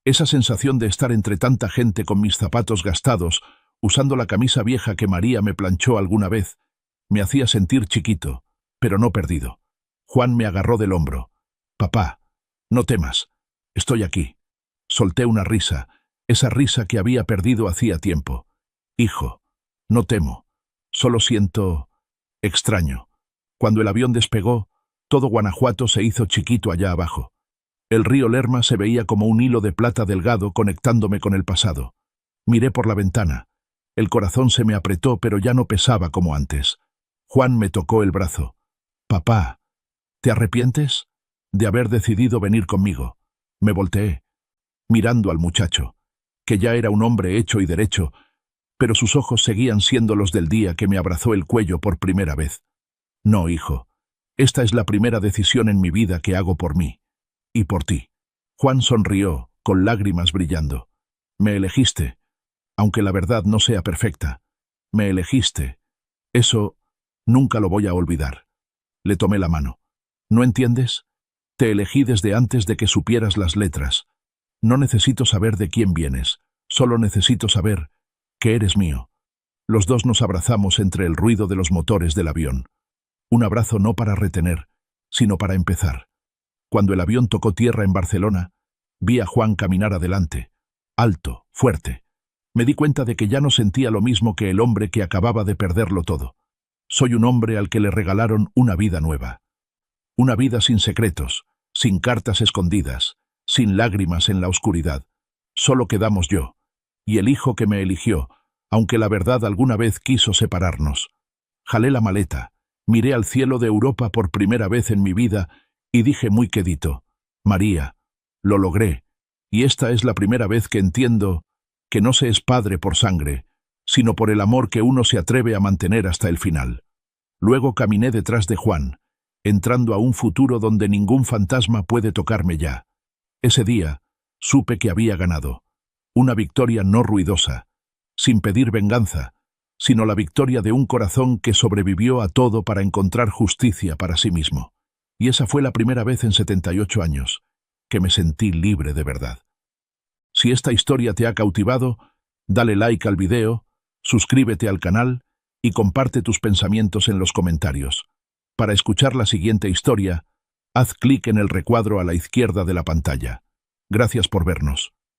Esa sensación de estar entre tanta gente con mis zapatos gastados, usando la camisa vieja que María me planchó alguna vez, me hacía sentir chiquito, pero no perdido. Juan me agarró del hombro. «Papá, no temas. Estoy aquí». Solté una risa, esa risa que había perdido hacía tiempo. «Hijo, no temo. Solo siento extraño». Cuando el avión despegó, todo Guanajuato se hizo chiquito allá abajo. El río Lerma se veía como un hilo de plata delgado conectándome con el pasado. Miré por la ventana. El corazón se me apretó, pero ya no pesaba como antes. Juan me tocó el brazo. «Papá, ¿te arrepientes de haber decidido venir conmigo?» Me volteé, mirando al muchacho, que ya era un hombre hecho y derecho, pero sus ojos seguían siendo los del día que me abrazó el cuello por primera vez. «No, hijo, esta es la primera decisión en mi vida que hago por mí. Y por ti». Juan sonrió, con lágrimas brillando. «Me elegiste, aunque la verdad no sea perfecta. Me elegiste. Eso nunca lo voy a olvidar». Le tomé la mano. «¿No entiendes? Te elegí desde antes de que supieras las letras. No necesito saber de quién vienes, solo necesito saber que eres mío». Los dos nos abrazamos entre el ruido de los motores del avión. Un abrazo no para retener, sino para empezar. Cuando el avión tocó tierra en Barcelona, vi a Juan caminar adelante, alto, fuerte. Me di cuenta de que ya no sentía lo mismo que el hombre que acababa de perderlo todo. Soy un hombre al que le regalaron una vida nueva. Una vida sin secretos, sin cartas escondidas, sin lágrimas en la oscuridad. Solo quedamos yo, y el hijo que me eligió, aunque la verdad alguna vez quiso separarnos. Jalé la maleta, miré al cielo de Europa por primera vez en mi vida y dije muy quedito: «María, lo logré, y esta es la primera vez que entiendo que no se es padre por sangre, sino por el amor que uno se atreve a mantener hasta el final». Luego caminé detrás de Juan, entrando a un futuro donde ningún fantasma puede tocarme ya. Ese día supe que había ganado, una victoria no ruidosa, sin pedir venganza, sino la victoria de un corazón que sobrevivió a todo para encontrar justicia para sí mismo. Y esa fue la primera vez en 78 años que me sentí libre de verdad. Si esta historia te ha cautivado, dale like al video, suscríbete al canal y comparte tus pensamientos en los comentarios. Para escuchar la siguiente historia, haz clic en el recuadro a la izquierda de la pantalla. Gracias por vernos.